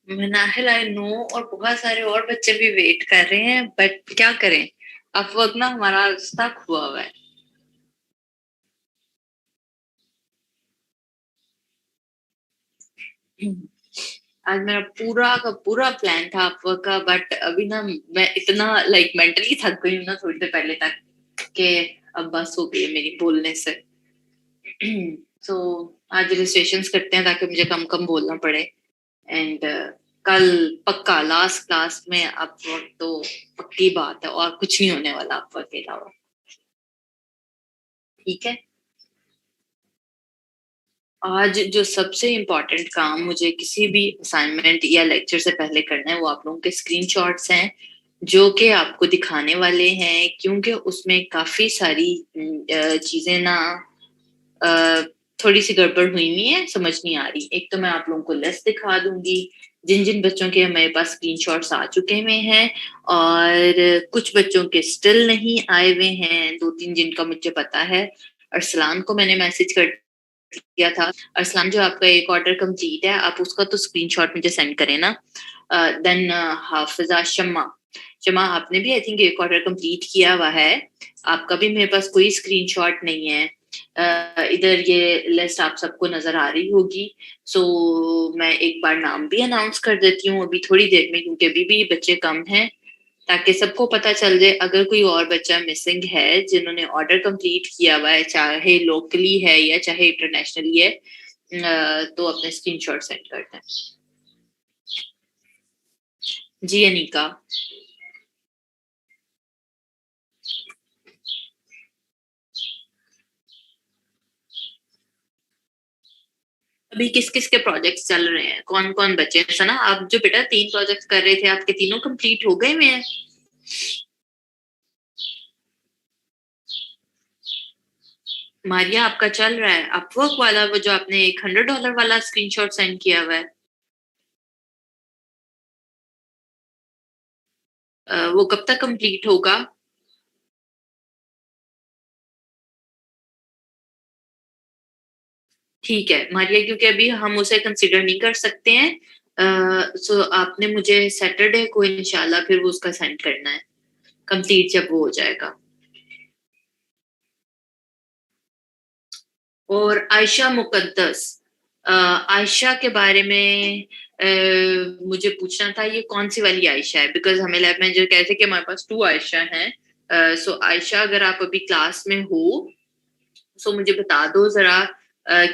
Manahil I know, और बहुत सारे और बच्चे भी वेट कर रहे हैं, बट क्या करें, अब वक्त ना हमारा स्टक हुआ हुआ है। आज मेरा पूरा का पूरा प्लान था अपवर्क का, बट अभी ना मैं इतना लाइक मेंटली थक गई हूँ ना थोड़ी देर पहले तक कि अब बस हो गई है मेरी बोलने से। सो आज रजिस्ट्रेशन करते हैं ताकि मुझे कम कम बोलना पड़े। एंड कल पक्का लास्ट क्लास में अपवर्क तो पक्की बात है, और कुछ नहीं होने वाला अपवर्क के अलावा। ठीक है। आज जो सबसे इम्पोर्टेंट काम मुझे किसी भी असाइनमेंट या लेक्चर से पहले करना है वो आप लोगों के स्क्रीनशॉट्स हैं, जो कि आपको दिखाने वाले हैं, क्योंकि उसमें काफी सारी चीजें ना अ, थोड़ी सी गड़बड़ हुई हुई है, समझ नहीं आ रही। एक तो मैं आप लोगों को लिस्ट दिखा दूंगी जिन जिन बच्चों के मेरे पास स्क्रीनशॉट्स आ चुके हुए हैं, और कुछ बच्चों के स्टिल नहीं आए हुए हैं, दो तीन जिनका मुझे पता है। अरसलान को मैंने मैसेज कर किया था। अरसलान, जो आपका एक ऑर्डर कंप्लीट है, आप उसका तो स्क्रीनशॉट मुझे सेंड करें ना। देन हाफिजा शम्मा, शम्मा आपने भी आई थिंक एक ऑर्डर कंप्लीट किया हुआ है, आपका भी मेरे पास कोई स्क्रीनशॉट नहीं है। इधर ये लिस्ट आप सबको नजर आ रही होगी। सो मैं एक बार नाम भी अनाउंस कर देती हूँ अभी थोड़ी देर में, क्योंकि अभी भी बच्चे कम हैं, ताकि सबको पता चल जाए अगर कोई और बच्चा मिसिंग है जिन्होंने ऑर्डर कंप्लीट किया हुआ है, चाहे लोकली है या चाहे इंटरनेशनली है, तो अपने स्क्रीनशॉट सेंड कर दें। जी अनिका। अभी किस किस के प्रोजेक्ट्स चल रहे हैं, कौन कौन बचे हैं? सना, आप जो बेटा 3 प्रोजेक्ट्स कर रहे थे, आपके तीनों कंप्लीट हो गए हुए हैं? मारिया, आपका चल रहा है अपवर्क वाला, वो जो आपने $100 वाला स्क्रीनशॉट सेंड किया हुआ है? वो कब तक कंप्लीट होगा? ठीक है मारिया, क्योंकि अभी हम उसे कंसिडर नहीं कर सकते हैं। सो आपने मुझे सैटरडे को इंशाल्लाह फिर वो उसका सेंड करना है, कंप्लीट जब वो हो जाएगा। और आयशा मुकद्दस, आयशा के बारे में मुझे पूछना था, ये कौन सी वाली आयशा है? बिकॉज हमें लैब मैनेजर कहते कि हमारे पास 2 आयशा हैं। सो आयशा, अगर आप अभी क्लास में हो सो मुझे बता दो जरा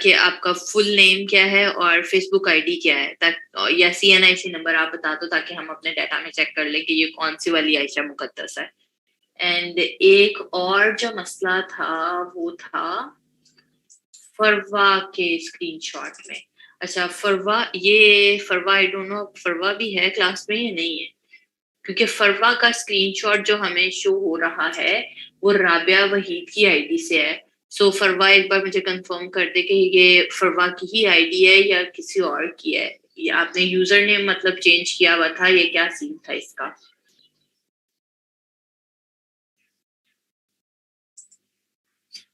कि आपका फुल नेम क्या है और फेसबुक आईडी क्या है, या CNIC नंबर आप बता दो, ताकि हम अपने डाटा में चेक कर लें कि ये कौन सी वाली आयशा मुकद्दस है। एंड एक और जो मसला था वो था फरवा के स्क्रीनशॉट में। अच्छा फरवा, ये फरवा आई डोंट नो फरवा भी है क्लास में या नहीं है, क्योंकि फरवा का स्क्रीनशॉट जो हमें शो हो रहा है वो राबिया वहीद की आईडी से है। सो फरवा एक बार मुझे कंफर्म कर दे कि ये फरवा की ही आईडी है या किसी और की है, या आपने यूजर नेम मतलब चेंज किया हुआ था, ये क्या सीन था इसका?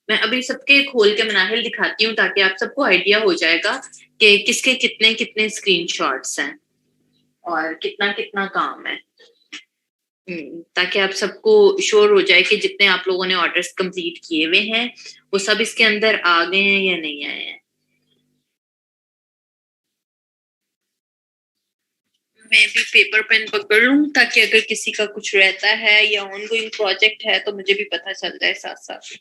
मैं अभी सबके खोल के मनाहिल दिखाती हूँ ताकि आप सबको आइडिया हो जाएगा कि किसके कितने कितने स्क्रीनशॉट्स हैं और कितना कितना काम है। ताकि आप सबको श्योर हो जाए कि जितने आप लोगों ने ऑर्डर्स कंप्लीट किए हुए हैं वो सब इसके अंदर आ गए हैं या नहीं आए हैं। मैं भी पेपर पेन पकड़ लूं ताकि अगर किसी का कुछ रहता है या ऑनगोइंग प्रोजेक्ट है तो मुझे भी पता चल जाए साथ साथ।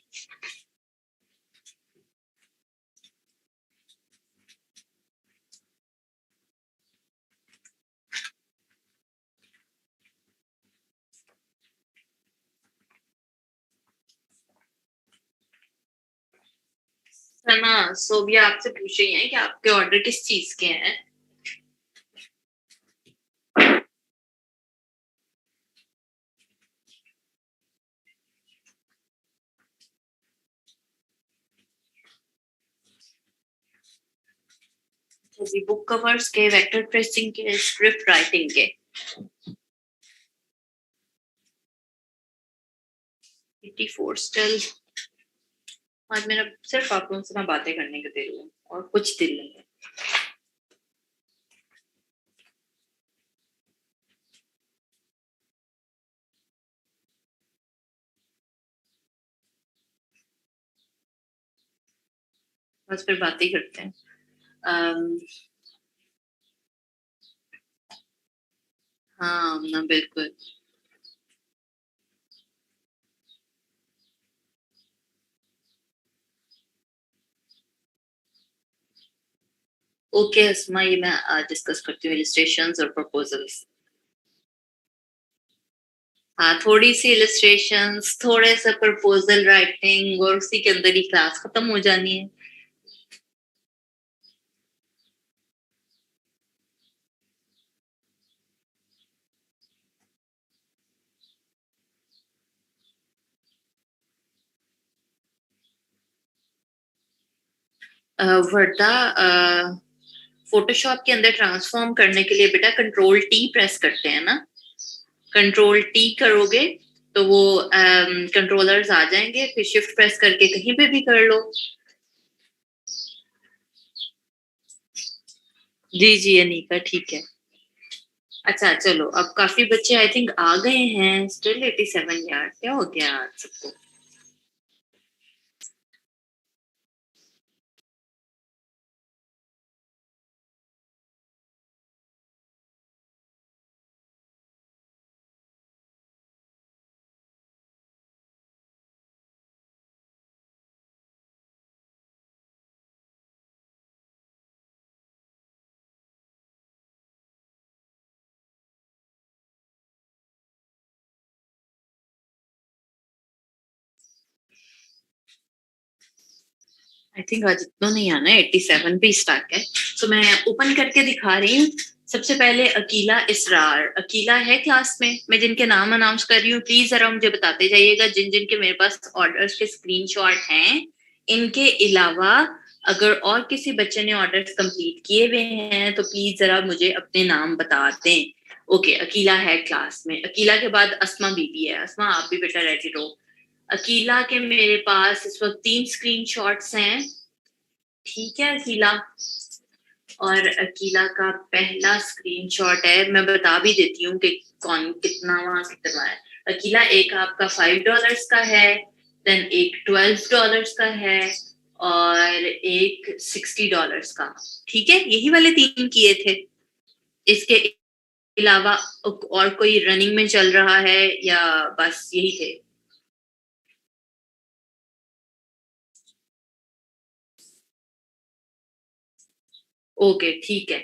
सना, सोबिया आपसे पूछ रही है कि आपके ऑर्डर किस चीज के हैं। जैसे बुक कवर्स के, वेक्टर प्रेसिंग के, स्क्रिप्ट राइटिंग के। 84 स्टिल। आज मेरा सिर्फ आप लोगों से मैं बातें करने का दिल है और कुछ दिल नहीं है। बस फिर बातें करते हैं। अम, हाँ ना, बिल्कुल। ओके अस्मा, ये मैं डिस्कस करती हूँ इलिस्ट्रेशंस और प्रपोजल्स। हाँ, थोड़ी सी इलिस्ट्रेशंस, थोड़े सा प्रपोजल राइटिंग, और उसी के अंदर ही क्लास खत्म हो जानी है। वर्दा, फोटोशॉप के अंदर ट्रांसफॉर्म करने के लिए बेटा कंट्रोल T प्रेस करते हैं ना। कंट्रोल T करोगे तो वो कंट्रोलर्स आ जाएंगे, फिर शिफ्ट प्रेस करके कहीं पे भी कर लो। जी जी अनिका, ठीक है। अच्छा चलो, अब काफी बच्चे आई थिंक आ गए हैं। स्टिल 87 यार, क्या हो गया आज सबको? आई थिंक आज इतना नहीं आना है, 87 पे स्टार्ट है। तो मैं ओपन करके दिखा रही हूँ। सबसे पहले अकीला इसरार। अकीला है क्लास में। मैं जिनके नाम अनाउंस कर रही हूँ, प्लीज जरा मुझे बताते जाइएगा जिन जिन के मेरे पास ऑर्डर्स के स्क्रीनशॉट हैं। इनके अलावा अगर और किसी बच्चे ने ऑर्डर्स कंप्लीट किए हुए हैं तो प्लीज जरा मुझे अपने नाम बता दें। ओके, अकीला है क्लास में। अकीला के बाद अस्मा बीबी है। अस्मा आप भी बेटा रेडी रहो। अकीला के मेरे पास इस वक्त 3 स्क्रीनशॉट्स हैं। ठीक है अकीला। और अकीला का पहला स्क्रीनशॉट है, मैं बता भी देती हूँ कि कौन कितना वहां कितना है। अकीला, एक आपका $5 का है, देन एक $12 का है, और एक $60 का। ठीक है, यही वाले 3 किए थे। इसके अलावा और कोई रनिंग में चल रहा है या बस यही थे? ओके ठीक है।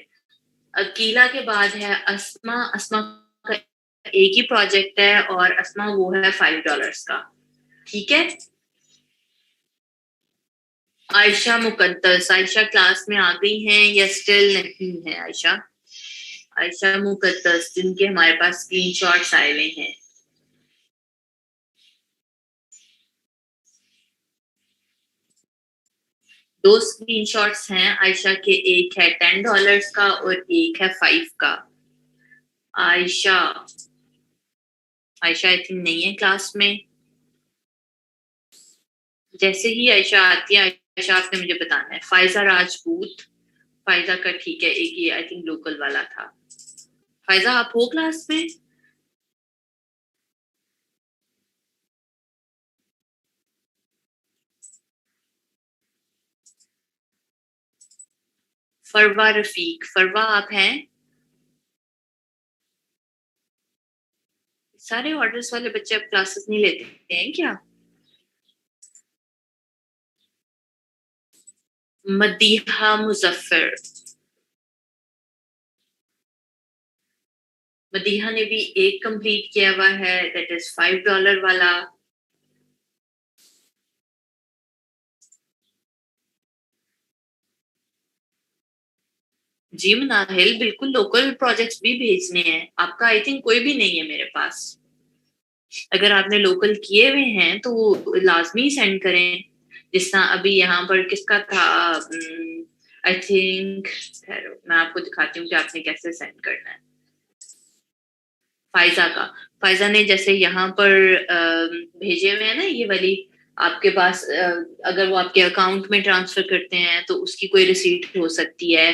अकीला के बाद है अस्मा। अस्मा का एक ही प्रोजेक्ट है और अस्मा वो है $5 का। ठीक है। आयशा मुकद्दस। आयशा क्लास में आ गई हैं या स्टिल नहीं है आयशा? आयशा मुकद्दस जिनके हमारे पास स्क्रीनशॉट्स आए हुए हैं। 2 स्क्रीनशॉट्स हैं आयशा के। एक है $10 का और एक है 5 का। आयशा। आयशा आई थिंक नहीं है क्लास में। जैसे ही आयशा आती है, आयशा आपने मुझे बताना है। फायजा राजपूत। फायजा का ठीक है, एक ये आई थिंक लोकल वाला था। फायजा आप हो क्लास में? फरवा रफीक। फरवा आप हैं? सारे ऑर्डर्स वाले बच्चे अब क्लासेस नहीं लेते हैं क्या? मदीहा मुजफ्फर। मदीहा ने भी एक कंप्लीट किया हुआ है, दैट इज $5 वाला। जी मनाहिल, बिल्कुल लोकल प्रोजेक्ट्स भी भेजने हैं। आपका आई थिंक कोई भी नहीं है मेरे पास। अगर आपने लोकल किए हुए हैं तो वो लाजमी सेंड करें। जिस तरह अभी यहाँ पर किसका था, आई थिंक, मैं आपको दिखाती हूँ कि आपने कैसे सेंड करना है। फायजा का। फायजा ने जैसे यहाँ पर भेजे हुए हैं ना ये वाली। आपके पास अगर वो आपके अकाउंट में ट्रांसफर करते हैं तो उसकी कोई रिसीट हो सकती है,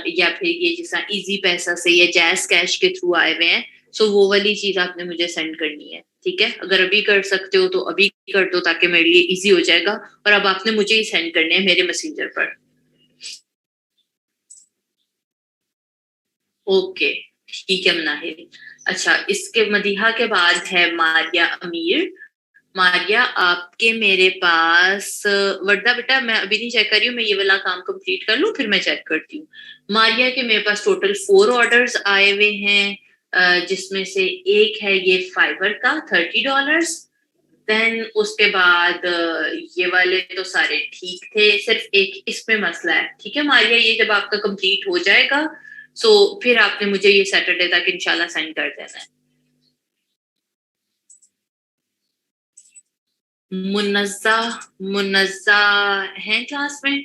या फिर ये जैसा इजी पैसा से या जैस कैश के थ्रू आए हुए हैं। सो वो वाली चीज आपने मुझे सेंड करनी है। ठीक है, अगर अभी कर सकते हो तो अभी कर दो ताकि मेरे लिए इजी हो जाएगा। और अब आपने मुझे ही सेंड करने हैं मेरे मैसेंजर पर। ओके, ठीक है मनाहिल। अच्छा, इसके मदीहा के बाद है मारिया अमीर। मारिया, आपके मेरे पास वर्दा बेटा, मैं अभी नहीं चेक कर रही हूँ, मैं ये वाला काम कंप्लीट कर लूँ फिर मैं चेक करती हूँ। मारिया के मेरे पास टोटल 4 ऑर्डर्स आए हुए हैं, जिसमें से एक है ये फाइबर का $30। देन उसके बाद ये वाले तो सारे ठीक थे, सिर्फ एक इसमें मसला है। ठीक है मारिया, ये जब आपका कंप्लीट हो जाएगा सो फिर आपने मुझे ये सैटरडे तक इंशाल्लाह सेंड कर देना है। मुन्नजा, मुन्नजा है क्लास में?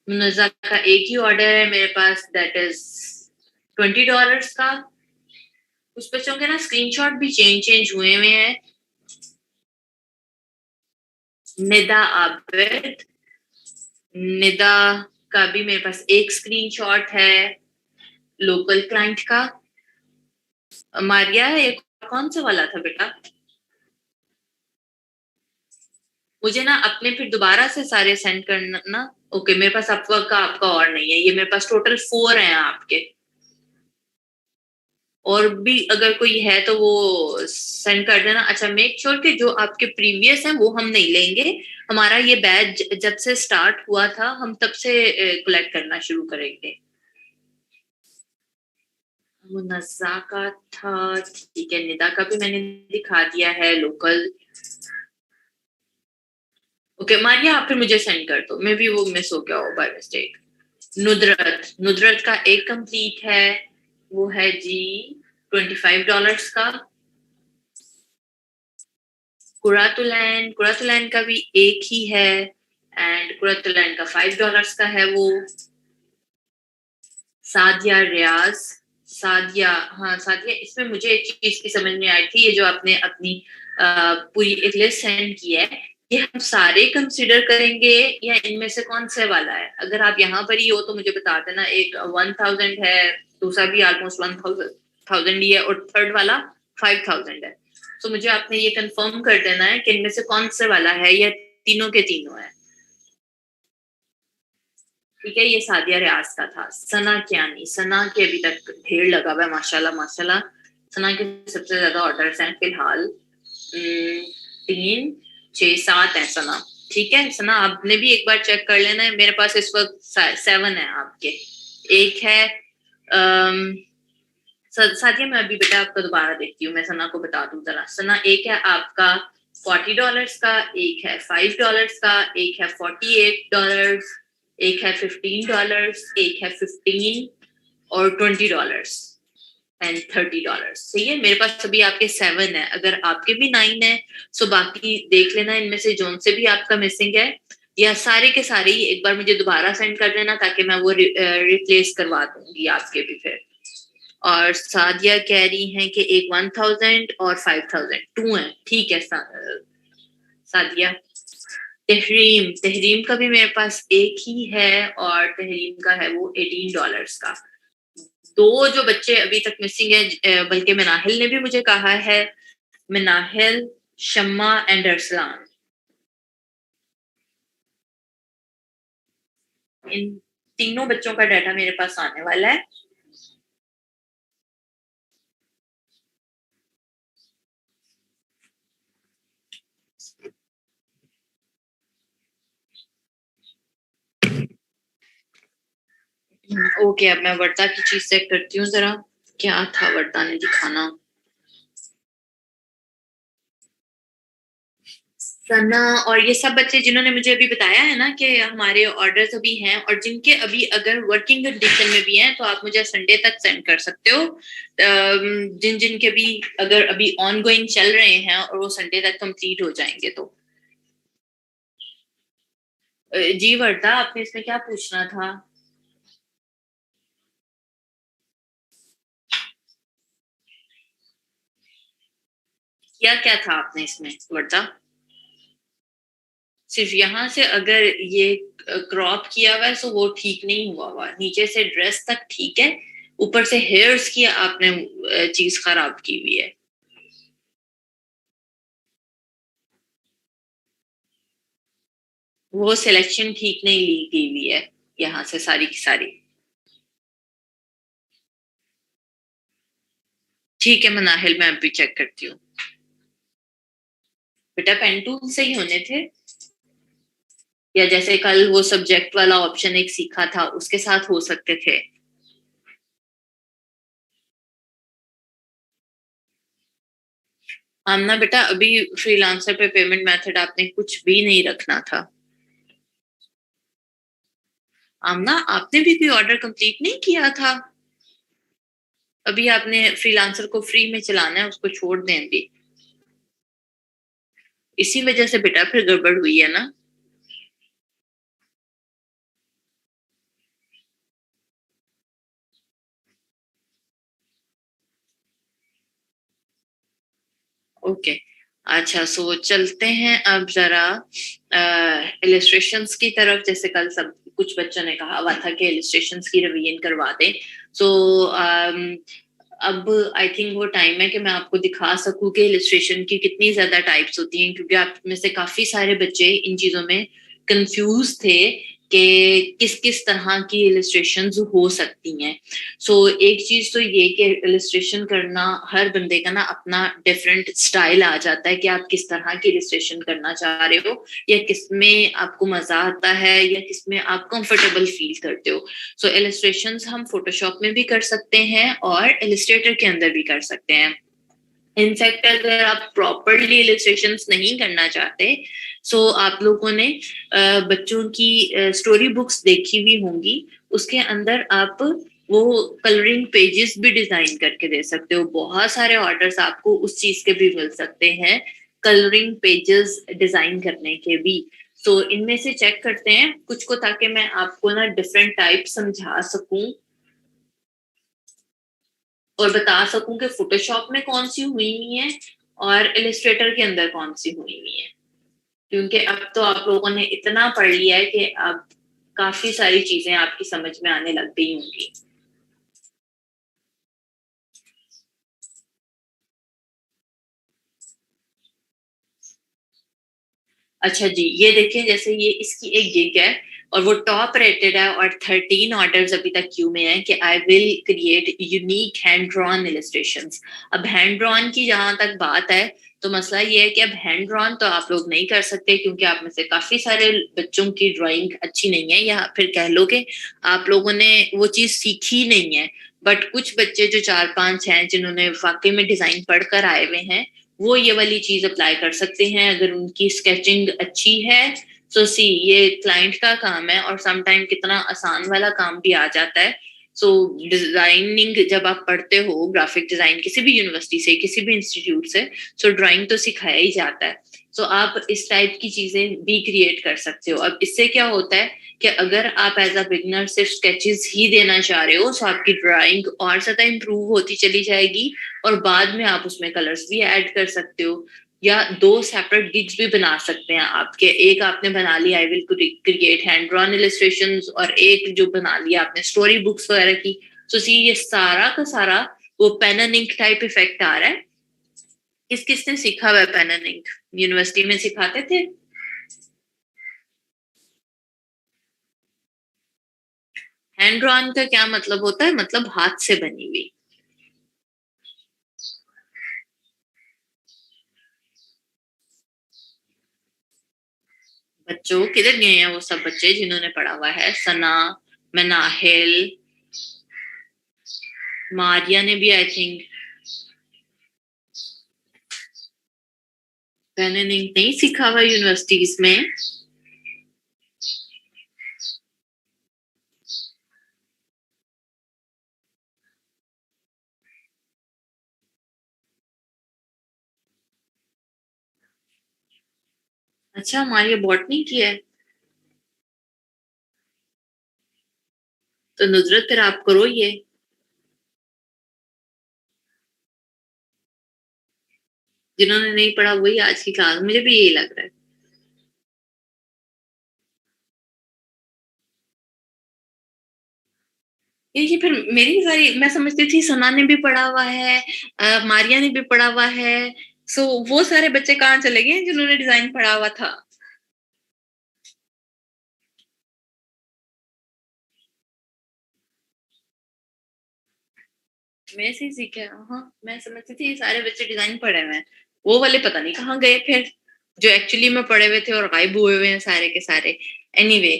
मुन्नजा का एक ही ऑर्डर है मेरे पास, दैट इज $20 का। कुछ बच्चों के ना स्क्रीनशॉट भी चेंज चेंज हुए हुए हैं। निदा आबिद, निदा का भी मेरे पास एक स्क्रीनशॉट है लोकल क्लाइंट का। मारिया, एक कौन सा वाला था बेटा? मुझे ना अपने फिर दोबारा से सारे सेंड करना ना। ओके, मेरे पास आपका और नहीं है, ये मेरे पास टोटल 4 हैं आपके। और भी अगर कोई है तो वो सेंड कर देना। अच्छा, मेक श्योर कि जो आपके प्रीवियस हैं वो हम नहीं लेंगे। हमारा ये बैच जब से स्टार्ट हुआ था हम तब से कलेक्ट करना शुरू करेंगे। मुनज़्ज़ा का था, ठीक है। निदा का भी मैंने दिखा दिया है लोकल। ओके मारिया, आप फिर मुझे सेंड कर दो, मे बी वो मिस हो गया हो बाय मिस्टेक। नुदरत, नुदरत का एक कंप्लीट है, वो है जी $25 का। कुरातुलैंड, कुरातुलैंड का भी एक ही है, एंड कुरातुलैंड का $5 का है वो। सादिया रियाज, सादिया, हाँ सादिया, इसमें मुझे एक चीज की समझ में आई थी, ये जो आपने अपनी पूरी एक लिस्ट सेंड की है, ये हम सारे कंसिडर करेंगे या इनमें से कौन से वाला है? अगर आप यहाँ पर ही हो तो मुझे बता देना। एक 1000 है, दूसरा भी ऑलमोस्ट 1000 ही है, और थर्ड वाला 5000 है। तो मुझे आपने ये कंफर्म कर देना है कि इनमें से कौन से वाला है, या तीनों के तीनों है। ठीक है, ये सादिया रियाज का था। सना क्या नहीं, सना के अभी तक ढेर लगा हुआ है माशाल्लाह माशाल्लाह। सना के सबसे ज्यादा ऑर्डर्स हैं फिलहाल, 3 6 7 है सना। ठीक है सना, आपने भी एक बार चेक कर लेना है, मेरे पास इस वक्त 7 है आपके। एक है सादिया, मैं अभी बेटा आपका दोबारा देखती हूँ, मैं सना को बता दूं जरा। सना, एक है आपका $40 का, एक है $5 का, एक है $48, एक है $15, एक है 15 और $20 एंड $30। सही है, मेरे पास अभी आपके 7 है। अगर आपके भी 9 है सो बाकी देख लेना इनमें से जोन से भी आपका मिसिंग है, या सारे के सारे ही एक बार मुझे दोबारा सेंड कर देना ताकि मैं वो रिप्लेस करवा दूंगी आपके भी फिर। और सादिया कह रही हैं कि एक 1000 और 5000 2 है। ठीक है सादिया। तहरीम, तहरीम का भी मेरे पास एक ही है, और तहरीम का है वो $18 का। दो जो बच्चे अभी तक मिसिंग है, बल्कि मनाहिल ने भी मुझे कहा है, मनाहिल, शम्मा एंड अरसलान, इन तीनों बच्चों का डाटा मेरे पास आने वाला है। ओके, अब मैं वर्ता की चीज चेक करती हूँ जरा, क्या था वर्ता ने दिखाना। सना और ये सब बच्चे जिन्होंने मुझे अभी बताया है ना कि हमारे ऑर्डर्स अभी हैं, और जिनके अभी अगर वर्किंग कंडीशन में भी हैं तो आप मुझे संडे तक सेंड कर सकते हो। जिन जिन के भी अगर अभी ऑन गोइंग चल रहे हैं और वो संडे तक कंप्लीट हो जाएंगे तो। जी वर्ता, आपने इसमें क्या पूछना था? क्या क्या था आपने इसमें वर्ता? सिर्फ यहाँ से अगर ये क्रॉप किया हुआ है तो वो ठीक नहीं हुआ हुआ, नीचे से ड्रेस तक ठीक है, ऊपर से हेयर्स की आपने चीज खराब की हुई है। वो सिलेक्शन ठीक नहीं ली गई हुई है यहाँ से सारी की सारी। ठीक है मनाहिल, मैं अभी चेक करती हूँ। बेटा पेन टूल से ही होने थे, या जैसे कल वो सब्जेक्ट वाला ऑप्शन एक सीखा था उसके साथ हो सकते थे। आमना बेटा अभी फ्रीलांसर पे पेमेंट मेथड आपने कुछ भी नहीं रखना था। आमना आपने भी कोई ऑर्डर कंप्लीट नहीं किया था। अभी आपने फ्रीलांसर को फ्री में चलाना है, उसको छोड़ दें अभी। इसी वजह से बेटा फिर गड़बड़ हुई है ना। ओके, अच्छा सो चलते हैं अब जरा इलिस्ट्रेशंस की तरफ। जैसे कल सब कुछ बच्चों ने कहा हुआ था कि इलिस्ट्रेशंस की रिवीजन करवा दें। सो अब आई थिंक वो टाइम है कि मैं आपको दिखा सकूं कि इलिस्ट्रेशन की कितनी ज्यादा टाइप्स होती हैं, क्योंकि आप में से काफी सारे बच्चे इन चीजों में कंफ्यूज थे कि किस किस तरह की इलिस्ट्रेशंस हो सकती हैं। सो एक चीज तो ये कि इलिस्ट्रेशन करना हर बंदे का ना अपना डिफरेंट स्टाइल आ जाता है कि आप किस तरह की इलिस्ट्रेशन करना चाह रहे हो, या किसमें आपको मजा आता है, या किसमें आप कंफर्टेबल फील करते हो। सो इलिस्ट्रेशंस हम फोटोशॉप में भी कर सकते हैं और इलिस्ट्रेटर के अंदर भी कर सकते हैं। इनफैक्ट अगर आप प्रॉपरली इलिस्ट्रेशंस नहीं करना चाहते, सो आप लोगों ने बच्चों की स्टोरी बुक्स देखी हुई होंगी, उसके अंदर आप वो कलरिंग पेजेस भी डिजाइन करके दे सकते हो। बहुत सारे ऑर्डर्स आपको उस चीज के भी मिल सकते हैं, कलरिंग पेजेस डिजाइन करने के भी। सो इनमें से चेक करते हैं कुछ को, ताकि मैं आपको ना डिफरेंट टाइप समझा सकूं और बता सकूं कि फोटोशॉप में कौन सी हुई हुई है और इलिस्ट्रेटर के अंदर कौन सी हुई हुई है। क्योंकि अब तो आप लोगों ने इतना पढ़ लिया है कि अब काफी सारी चीजें आपकी समझ में आने लग गई होंगी। अच्छा जी, ये देखिए जैसे ये इसकी एक गिग है और वो टॉप रेटेड है और 13 ऑर्डर्स अभी तक क्यू में है कि I will create unique hand drawn illustrations. अब हैंड ड्रॉन की जहां तक बात है, तो मसला ये है कि अब हैंड ड्रॉन तो आप लोग नहीं कर सकते, क्योंकि आप में से काफी सारे बच्चों की ड्राइंग अच्छी नहीं है, या फिर कह लो कि आप लोगों ने वो चीज सीखी नहीं है। बट कुछ बच्चे जो 4-5 हैं जिन्होंने वाकई में डिजाइन पढ़कर आए हुए हैं, वो ये वाली चीज अप्लाई कर सकते हैं अगर उनकी स्केचिंग अच्छी है। सो सी, ये क्लाइंट का काम है और सम टाइम कितना आसान वाला काम भी आ जाता है। सो डिजाइनिंग जब आप पढ़ते हो, ग्राफिक डिजाइन किसी भी यूनिवर्सिटी से, किसी भी इंस्टीट्यूट से, सो ड्राइंग तो सिखाया ही जाता है। सो आप इस टाइप की चीजें भी क्रिएट कर सकते हो। अब इससे क्या होता है कि अगर आप एज अ बिगनर सिर्फ स्केचेस ही देना चाह रहे हो, तो आपकी ड्राइंग और ज्यादा इंप्रूव होती चली जाएगी और बाद में आप उसमें कलर्स भी ऐड कर सकते हो, या दो सेपरेट गिग्स भी बना सकते हैं आपके। एक आपने बना लिया I will create hand drawn illustrations, और एक जो बना लिया आपने स्टोरी बुक्स वगैरह की। तो सी ये सारा का सारा वो pen and ink type effect आ रहा है। किस किसने सीखा हुआ है पेन एंड इंक? यूनिवर्सिटी में सिखाते थे। हैंड ड्रॉन का क्या मतलब होता है? मतलब हाथ से बनी हुई। बच्चों किधर गए हैं वो सब बच्चे जिन्होंने पढ़ा हुआ है? सना, मनाहिल, मारिया ने भी I think pen and ink नहीं सीखा हुआ यूनिवर्सिटीज में। अच्छा, मारिया बॉटनी की है। तो नुजरत फिर आप करो ये। जिन्होंने नहीं पढ़ा वही आज की क्लास, मुझे भी यही लग रहा है। ये फिर मेरी सारी, मैं समझती थी सना ने भी पढ़ा हुआ है, मारिया ने भी पढ़ा हुआ है। सो वो सारे बच्चे कहाँ चले गए जिन्होंने डिजाइन पढ़ा हुआ था? मैं से ही सीखा। हाँ, मैं समझती थी ये सारे बच्चे डिजाइन पढ़े हुए हैं, वो वाले पता नहीं कहाँ गए फिर, जो एक्चुअली में पढ़े हुए थे और गायब हुए हुए हैं सारे के सारे। एनीवे,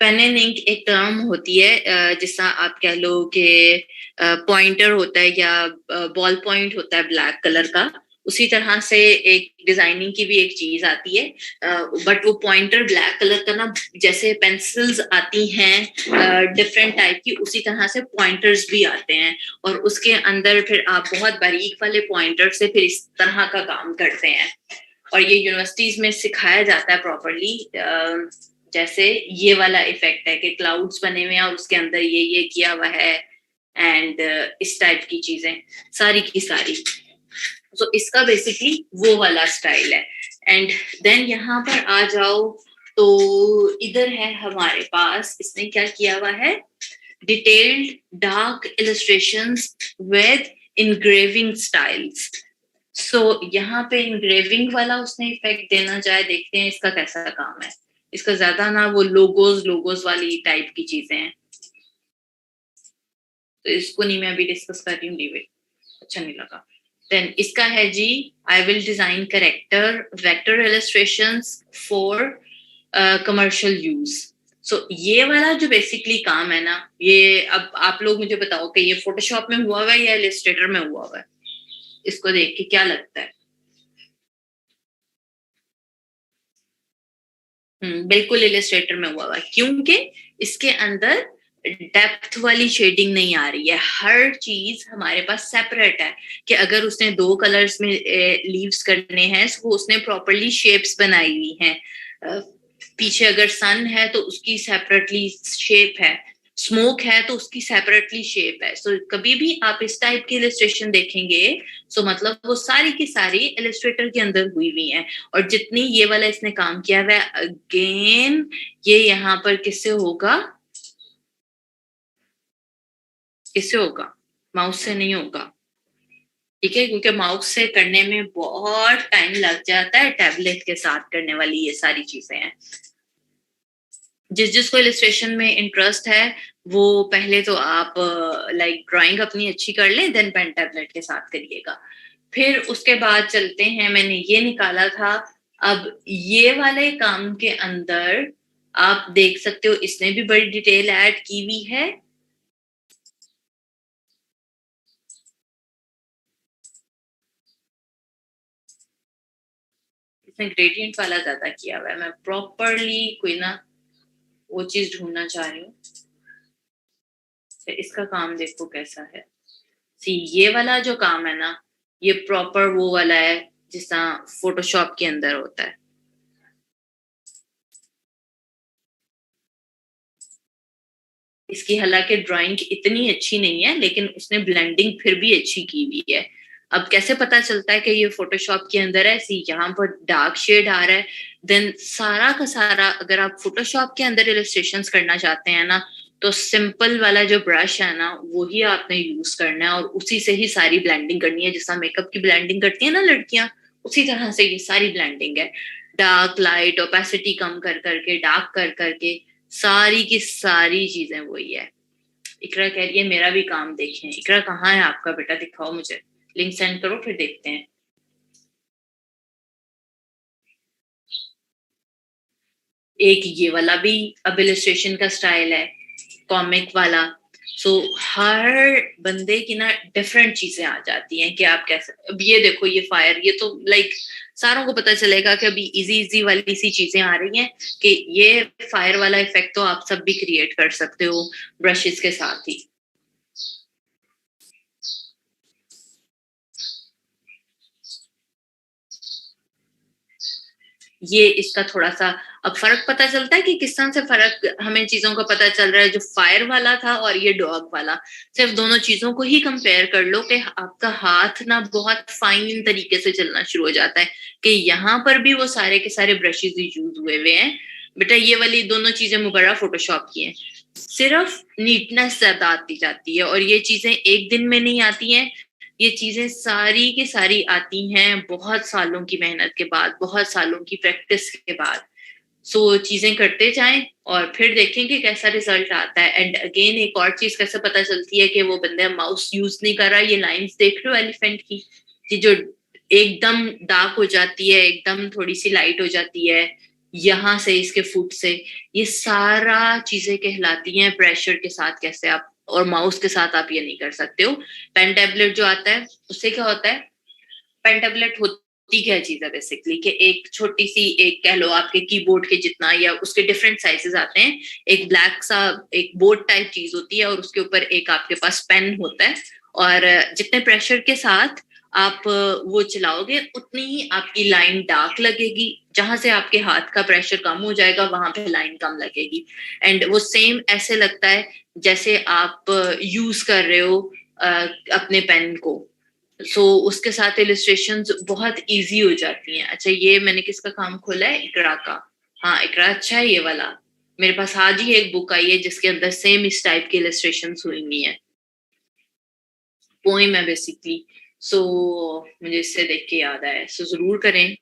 पेन एंड इंक एक टर्म होती है, जिसका आप कह लो कि पॉइंटर होता है या बॉल पॉइंट होता है ब्लैक कलर का, उसी तरह से एक डिजाइनिंग की भी एक चीज आती है, बट वो पॉइंटर ब्लैक कलर का ना, जैसे पेंसिल्स आती हैं डिफरेंट टाइप की, उसी तरह से पॉइंटर्स भी आते हैं, और उसके अंदर फिर आप बहुत बारीक वाले पॉइंटर से फिर इस तरह का काम करते हैं, और ये यूनिवर्सिटीज में सिखाया जाता है प्रॉपरली। जैसे ये वाला इफेक्ट है कि क्लाउड्स बने हुए हैं और उसके अंदर ये किया हुआ है, एंड इस टाइप की चीजें सारी की सारी। तो इसका बेसिकली वो वाला स्टाइल है। एंड देन यहाँ पर आ जाओ तो इधर है हमारे पास, इसने क्या किया हुआ है, detailed dark illustrations with engraving styles. So यहाँ पे इंग्रेविंग वाला उसने इफेक्ट देना चाहे, देखते हैं इसका कैसा काम है। इसका ज्यादा ना वो लोगोज वाली टाइप की चीजें हैं, तो इसको नहीं मैं अभी डिस्कस कर रही हूँ, लीव इट, अच्छा नहीं लगा। देन इसका है जी, I will design character vector illustrations for commercial use. So ये वाला जो बेसिकली काम है ना, ये अब आप लोग मुझे बताओ कि ये फोटोशॉप में हुआ हुआ है या इलस्ट्रेटर में हुआ हुआ है, इसको देख के क्या लगता है? बिल्कुल इलस्ट्रेटर में हुआ हुआ है, क्योंकि इसके अंदर डेप्थ वाली शेडिंग नहीं आ रही है, हर चीज हमारे पास सेपरेट है। कि अगर उसने दो कलर्स में लीव्स करने हैं, तो उसने प्रॉपरली शेप्स बनाई हुई हैं। पीछे अगर सन है तो उसकी सेपरेटली शेप है, स्मोक है तो उसकी सेपरेटली शेप है। सो कभी भी आप इस टाइप की इलस्ट्रेशन देखेंगे, सो मतलब वो सारी की सारी इलस्ट्रेटर के अंदर हुई हुई है। और जितनी ये वाला इसने काम किया हुआ है, अगेन ये यहाँ पर किससे होगा, किससे होगा, माउस से नहीं होगा, ठीक है, क्योंकि माउस से करने में बहुत टाइम लग जाता है, टैबलेट के साथ करने वाली ये सारी चीजें हैं। जिस जिसको इलस्ट्रेशन में इंटरेस्ट है वो पहले तो आप लाइक ड्राइंग अपनी अच्छी कर लें, देन पेन टैबलेट के साथ करिएगा। फिर उसके बाद चलते हैं, मैंने ये निकाला था। अब ये वाले काम के अंदर आप देख सकते हो इसने भी बड़ी डिटेल ऐड की हुई है। इसने ग्रेडियंट वाला ज्यादा किया हुआ है, मैं प्रॉपरली कोई ना वो चीज ढूंढना चाह रही हूँ। इसका काम देखो कैसा है। सी ये वाला जो काम है ना, ये प्रॉपर वो वाला है जिस तरह फोटोशॉप के अंदर होता है। इसकी हालांकि ड्राइंग इतनी अच्छी नहीं है, लेकिन उसने ब्लेंडिंग फिर भी अच्छी की हुई है। अब कैसे पता चलता है कि ये फोटोशॉप के अंदर है? सी यहाँ पर डार्क शेड आ रहा है, देन सारा का सारा अगर आप फोटोशॉप के अंदर इलस्ट्रेशंस करना चाहते हैं ना, तो सिंपल वाला जो ब्रश है ना, वही आपने यूज करना है और उसी से ही सारी ब्लेंडिंग करनी है। जैसा मेकअप की ब्लेंडिंग करती है ना लड़कियां, उसी तरह से ये सारी ब्लेंडिंग है। डार्क लाइट ओपेसिटी कम कर करके, डार्क कर करके, सारी की सारी चीजें वही है। इकरा कह रही है मेरा भी काम देखें। इकरा कहाँ है आपका बेटा, दिखाओ मुझे, लिंक सेंड करो फिर देखते हैं। एक ये वाला भी अब इलस्ट्रेशन का स्टाइल है, कॉमिक वाला। सो हर बंदे की ना डिफरेंट चीजें आ जाती हैं कि आप कैसे। अब ये देखो ये फायर, ये तो लाइक सारों को पता चलेगा कि अभी इजी इजी वाली सी चीजें आ रही हैं कि ये फायर वाला इफेक्ट तो आप सब भी क्रिएट कर सकते हो ब्रशेस के साथ ही। ये इसका थोड़ा सा अब फर्क पता चलता है कि किस तरह से फर्क हमें चीजों का पता चल रहा है, जो फायर वाला था और ये डॉग वाला। सिर्फ दोनों चीजों को ही कंपेयर कर लो कि आपका हाथ ना बहुत फाइन तरीके से चलना शुरू हो जाता है कि यहाँ पर भी वो सारे के सारे ब्रशेज यूज हुए हुए हैं। बेटा ये वाली दोनों चीजें मुबर्रा फोटोशॉप की हैं, सिर्फ नीटनेस ज्यादा आती जाती है, और ये चीजें एक दिन में नहीं आती हैं। ये चीजें सारी की सारी आती हैं बहुत सालों की मेहनत के बाद, बहुत सालों की प्रैक्टिस के बाद। सो चीजें करते जाएं और फिर देखें कि कैसा रिजल्ट आता है। एंड अगेन एक और चीज कैसे पता चलती है कि वो बंदा माउस यूज नहीं कर रहा, ये लाइंस देख रहे हो एलिफेंट की, कि जो एकदम डार्क हो जाती है, एकदम थोड़ी सी लाइट हो जाती है यहाँ से इसके फुट से, ये सारा चीजें कहलाती हैं प्रेशर के साथ कैसे आप, और माउस के साथ आप ये नहीं कर सकते हो। पेन टेबलेट जो आता है उससे क्या होता है, पेन टेबलेट होती क्या चीज है बेसिकली, कि एक छोटी सी, एक कह लो आपके कीबोर्ड के जितना, या उसके डिफरेंट साइजेस आते हैं, एक ब्लैक सा एक बोर्ड टाइप चीज होती है और उसके ऊपर एक आपके पास पेन होता है, और जितने प्रेशर के साथ आप वो चलाओगे उतनी ही आपकी लाइन डार्क लगेगी, जहां से आपके हाथ का प्रेशर कम हो जाएगा वहां पे लाइन कम लगेगी। एंड वो सेम ऐसे लगता है जैसे आप यूज कर रहे हो अपने पेन को। उसके साथ इलिस्ट्रेशंस बहुत इजी हो जाती हैं। अच्छा, ये मैंने किसका काम खोला है, इकरा का। हाँ इकरा, अच्छा है ये वाला। मेरे पास आज ही एक बुक आई है जिसके अंदर सेम इस टाइप की इलिस्ट्रेशंस हुई हुई है, पोइम है बेसिकली। मुझे इससे देख के याद आया, जरूर करें।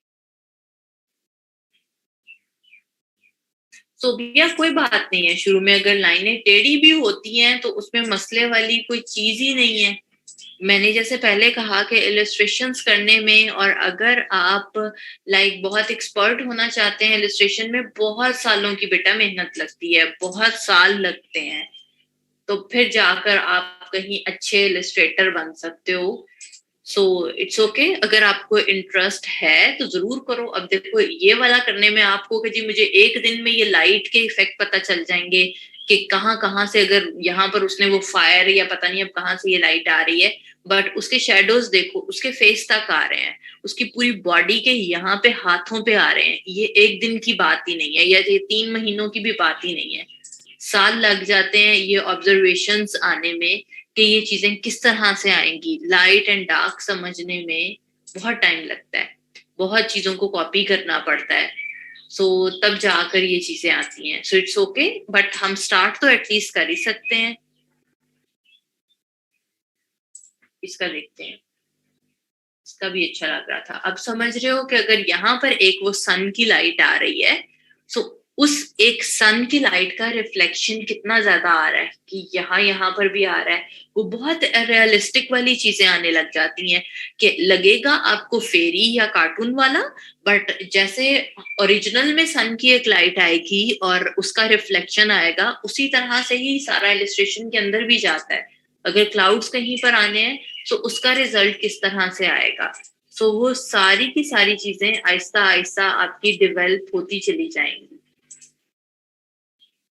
भैया कोई बात नहीं है, शुरू में अगर लाइनें टेढ़ी भी होती हैं तो उसमें मसले वाली कोई चीज ही नहीं है। मैंने जैसे पहले कहा कि इलस्ट्रेशंस करने में, और अगर आप बहुत एक्सपर्ट होना चाहते हैं इलस्ट्रेशन में, बहुत सालों की बेटा मेहनत लगती है, बहुत साल लगते हैं, तो फिर जाकर आप कहीं अच्छे इलस्ट्रेटर बन सकते हो। इट्स ओके, अगर आपको इंटरेस्ट है तो जरूर करो। अब देखो ये वाला करने में आपको कि जी मुझे एक दिन में ये लाइट के इफेक्ट पता चल जाएंगे कि कहाँ कहाँ से, अगर यहाँ पर उसने वो फायर या पता नहीं अब कहाँ से ये लाइट आ रही है, बट उसके शेडोज देखो, उसके फेस तक आ रहे हैं, उसकी पूरी बॉडी के यहाँ पे हाथों पे आ रहे हैं, ये एक दिन की बात ही नहीं है, या ये 3 महीनों की भी बात ही नहीं है। साल लग जाते हैं ये ऑब्जर्वेशंस आने में कि ये चीजें किस तरह से आएंगी, लाइट एंड डार्क समझने में बहुत टाइम लगता है, बहुत चीजों को कॉपी करना पड़ता है। तब जाकर ये चीजें आती हैं। इट्स ओके, बट हम स्टार्ट तो एटलीस्ट कर ही सकते हैं। इसका देखते हैं, इसका भी अच्छा लग रहा था। अब समझ रहे हो कि अगर यहाँ पर एक वो सन की लाइट आ रही है, सो उस एक सन की लाइट का रिफ्लेक्शन कितना ज्यादा आ रहा है, कि यहाँ पर भी आ रहा है, वो बहुत रियलिस्टिक वाली चीजें आने लग जाती हैं, कि लगेगा आपको फेरी या कार्टून वाला, बट जैसे ओरिजिनल में सन की एक लाइट आएगी और उसका रिफ्लेक्शन आएगा, उसी तरह से ही सारा इलिस्ट्रेशन के अंदर भी जाता है। अगर क्लाउड्स कहीं पर आने हैं तो उसका रिजल्ट किस तरह से आएगा। वो सारी की सारी चीजें आहिस्ता आहिस्ता आपकी डेवलप होती चली जाएंगी।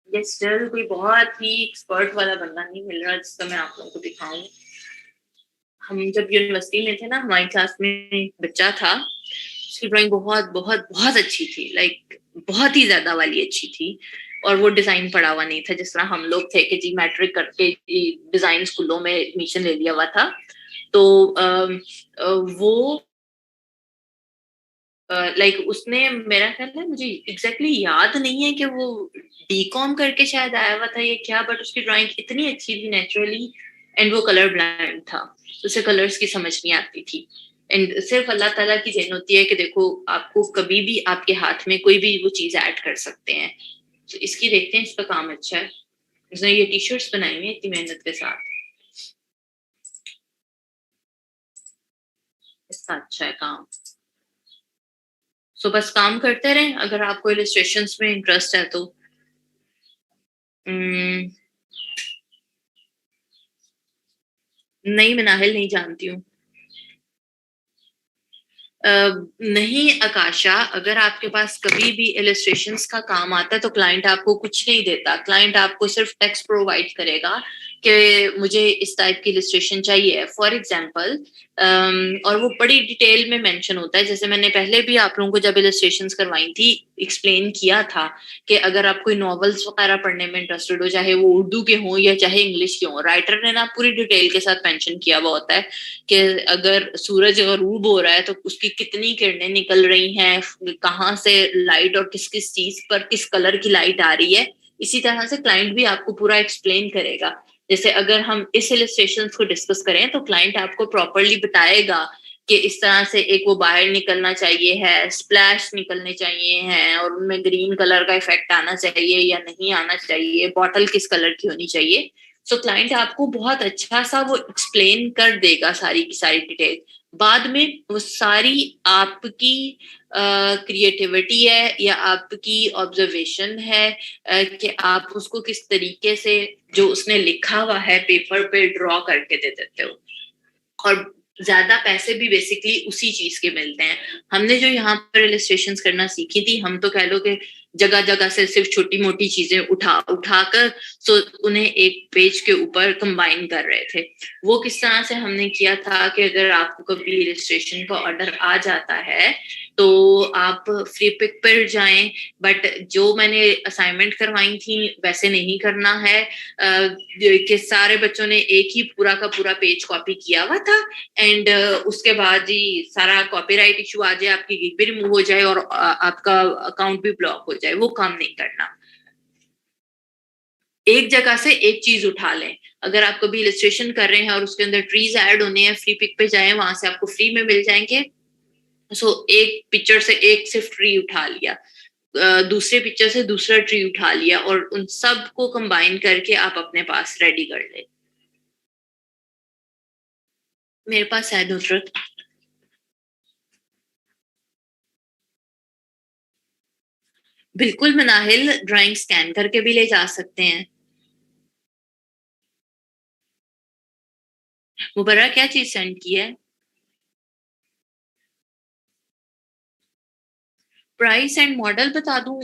ये स्टिल कोई बहुत ही एक्सपर्ट वाला बंदा नहीं मिल रहा जिसका मैं आप लोगों को दिखाऊं। हम जब यूनिवर्सिटी में थे ना, हमारी क्लास में एक बच्चा था, उसकी ड्राइंग बहुत बहुत बहुत अच्छी थी, बहुत ही ज्यादा वाली अच्छी थी, और वो डिजाइन पढ़ा हुआ नहीं था जिस तरह हम लोग थे कि जी मैट्रिक करके डिजाइन स्कूलों में एडमिशन ले लिया हुआ था। तो वो उसने, मेरा ख्याल है, मुझे एग्जैक्टली याद नहीं है कि वो बीकॉम करके शायद आया हुआ था ये क्या, बट उसकी ड्राइंग इतनी अच्छी थी नेचुरली, एंड वो कलर ब्लाइंड था, उसे कलर्स की समझ नहीं आती थी। एंड सिर्फ अल्लाह ताला की देन होती है कि देखो आपको कभी भी आपके हाथ में कोई भी वो चीज ऐड कर सकते हैं। तो इसकी देखते हैं, इसका काम अच्छा है। उसने ये टी शर्ट्स बनाई हुई इतनी मेहनत के साथ, इसका अच्छा है काम। बस काम करते रहें, अगर आपको इलस्ट्रेशंस में इंटरेस्ट है तो। नहीं, मैं नाहिल नहीं जानती हूँ। नहीं आकाशा, अगर आपके पास कभी भी इलस्ट्रेशंस का काम आता है तो क्लाइंट आपको कुछ नहीं देता, क्लाइंट आपको सिर्फ टेक्स्ट प्रोवाइड करेगा कि मुझे इस टाइप की इलस्ट्रेशन चाहिए, फॉर एग्जांपल। और वो बड़ी डिटेल में मेंशन होता है, जैसे मैंने पहले भी आप लोगों को जब इलस्ट्रेशंस करवाई थी एक्सप्लेन किया था कि अगर आप कोई नॉवेल्स वगैरह पढ़ने में इंटरेस्टेड हो, चाहे वो उर्दू के हों या चाहे इंग्लिश के हों, राइटर ने ना पूरी डिटेल के साथ मेंशन किया हुआ होता है कि अगर सूरज गरूब हो रहा है तो उसकी कितनी किरणें निकल रही हैं, कहाँ से लाइट और किस किस चीज पर किस कलर की लाइट आ रही है। इसी तरह से क्लाइंट भी आपको पूरा एक्सप्लेन करेगा। जैसे अगर हम इस इलस्ट्रेशन को डिस्कस करें तो क्लाइंट आपको प्रॉपरली बताएगा कि इस तरह से एक वो बाहर निकलना चाहिए है, स्प्लैश निकलने चाहिए हैं और उनमें ग्रीन कलर का इफेक्ट आना चाहिए या नहीं आना चाहिए, बॉटल किस कलर की होनी चाहिए। सो क्लाइंट आपको बहुत अच्छा सा वो एक्सप्लेन कर देगा सारी की सारी डिटेल। बाद में वो सारी आपकी क्रिएटिविटी है या आपकी ऑब्जर्वेशन है कि आप उसको किस तरीके से जो उसने लिखा हुआ है पेपर पे ड्रॉ करके दे देते हो। और ज्यादा पैसे भी बेसिकली उसी चीज के मिलते हैं। हमने जो यहाँ पर इलस्ट्रेशन करना सीखी थी, हम तो कह लो कि जगह जगह से सिर्फ छोटी मोटी चीजें उठा उठाकर सो उन्हें एक पेज के ऊपर कंबाइन कर रहे थे। वो किस तरह से हमने किया था कि अगर आपको कभी इलस्ट्रेशन का ऑर्डर आ जाता है तो आप फ्री पिक पर जाएं, बट जो मैंने असाइनमेंट करवाई थी वैसे नहीं करना है कि सारे बच्चों ने एक ही पूरा का पूरा पेज कॉपी किया हुआ था एंड उसके बाद ही सारा कॉपीराइट इशू आ जाए, आपकी गिग भी रिमूव हो जाए और आपका अकाउंट भी ब्लॉक हो जाए। वो काम नहीं करना। एक जगह से एक चीज उठा लें। अगर आप कभी इलस्ट्रेशन कर रहे हैं और उसके अंदर ट्रीज ऐड होने हैं, फ्री पिक पे जाएं, वहां से आपको फ्री में मिल जाएंगे। सो एक पिक्चर से एक सिर्फ ट्री उठा लिया, दूसरे पिक्चर से दूसरा ट्री उठा लिया और उन सब को कंबाइन करके आप अपने पास रेडी कर ले। मेरे पास है नुसरत। बिल्कुल मनाहिल, ड्राइंग स्कैन करके भी ले जा सकते हैं। मुबर्रा क्या चीज सेंड की है? प्राइस एंड मॉडल बता दूं?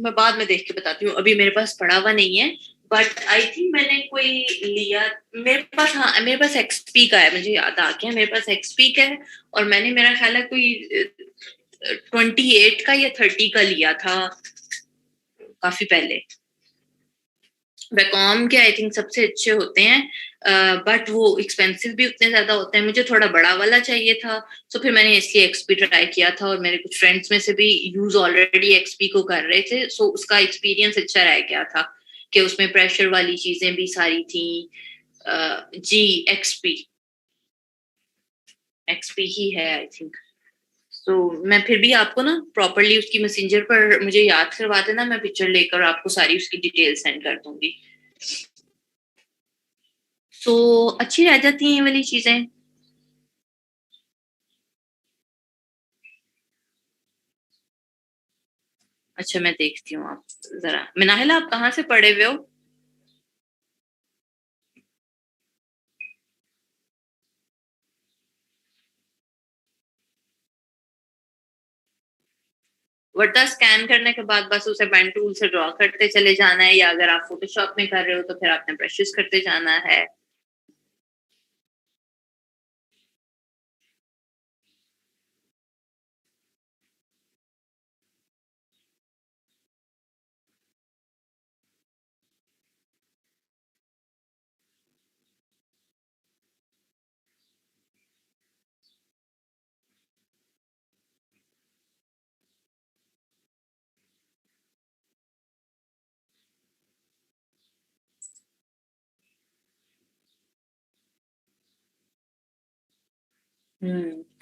मैं बाद में देख के बताती हूँ, अभी मेरे पास पड़ा हुआ नहीं है। बट आई थिंक मैंने कोई लिया, मेरे पास, हाँ मेरे पास एक्सपी का है, मुझे याद आ गया मेरे पास एक्सपी का है। और मैंने, मेरा ख्याल है कोई 28 का या 30 का लिया था काफी पहले। वैकॉम के आई थिंक सबसे अच्छे होते हैं, बट वो एक्सपेंसिव भी उतने ज्यादा होते हैं। मुझे थोड़ा बड़ा वाला चाहिए था, तो फिर मैंने इसलिए एक्सपी ट्राई किया था और मेरे कुछ फ्रेंड्स में से भी यूज ऑलरेडी एक्सपी को कर रहे थे, सो उसका एक्सपीरियंस अच्छा रह गया था कि उसमें प्रेशर वाली चीजें भी सारी थी। जी, एक्सपी, एक्सपी ही है आई थिंक। तो मैं फिर भी आपको ना प्रॉपरली उसकी मैसेंजर पर मुझे याद करवा देना, मैं पिक्चर लेकर आपको सारी उसकी डिटेल सेंड कर दूंगी। तो अच्छी रह जाती हैं ये वाली चीजें। अच्छा मैं देखती हूँ, आप जरा, मिनाहिला आप कहाँ से पढ़े हुए हो? वर्डा स्कैन करने के बाद बस उसे पेन टूल से ड्रॉ करते चले जाना है, या अगर आप फोटोशॉप में कर रहे हो तो फिर आपने ब्रशेस करते जाना है।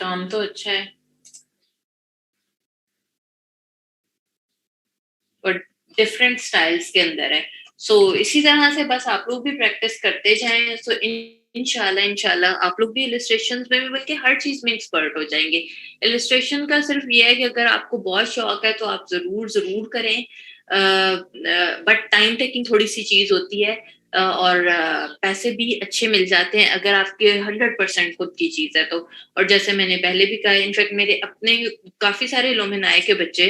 काम तो अच्छा है और डिफरेंट स्टाइल्स के अंदर है। सो इसी तरह से बस आप लोग भी प्रैक्टिस करते जाएं। सो इंशाल्लाह इंशाल्लाह आप लोग भी इलस्ट्रेशन में भी, बल्कि हर चीज में एक्सपर्ट हो जाएंगे। इलस्ट्रेशन का सिर्फ ये है कि अगर आपको बहुत शौक है तो आप जरूर जरूर करें, बट टाइम टेकिंग थोड़ी सी चीज होती है, और पैसे भी अच्छे मिल जाते हैं अगर आपके 100% खुद की चीज है तो। और जैसे मैंने पहले भी कहा, इनफैक्ट मेरे अपने काफी सारे लोमिनाय के बच्चे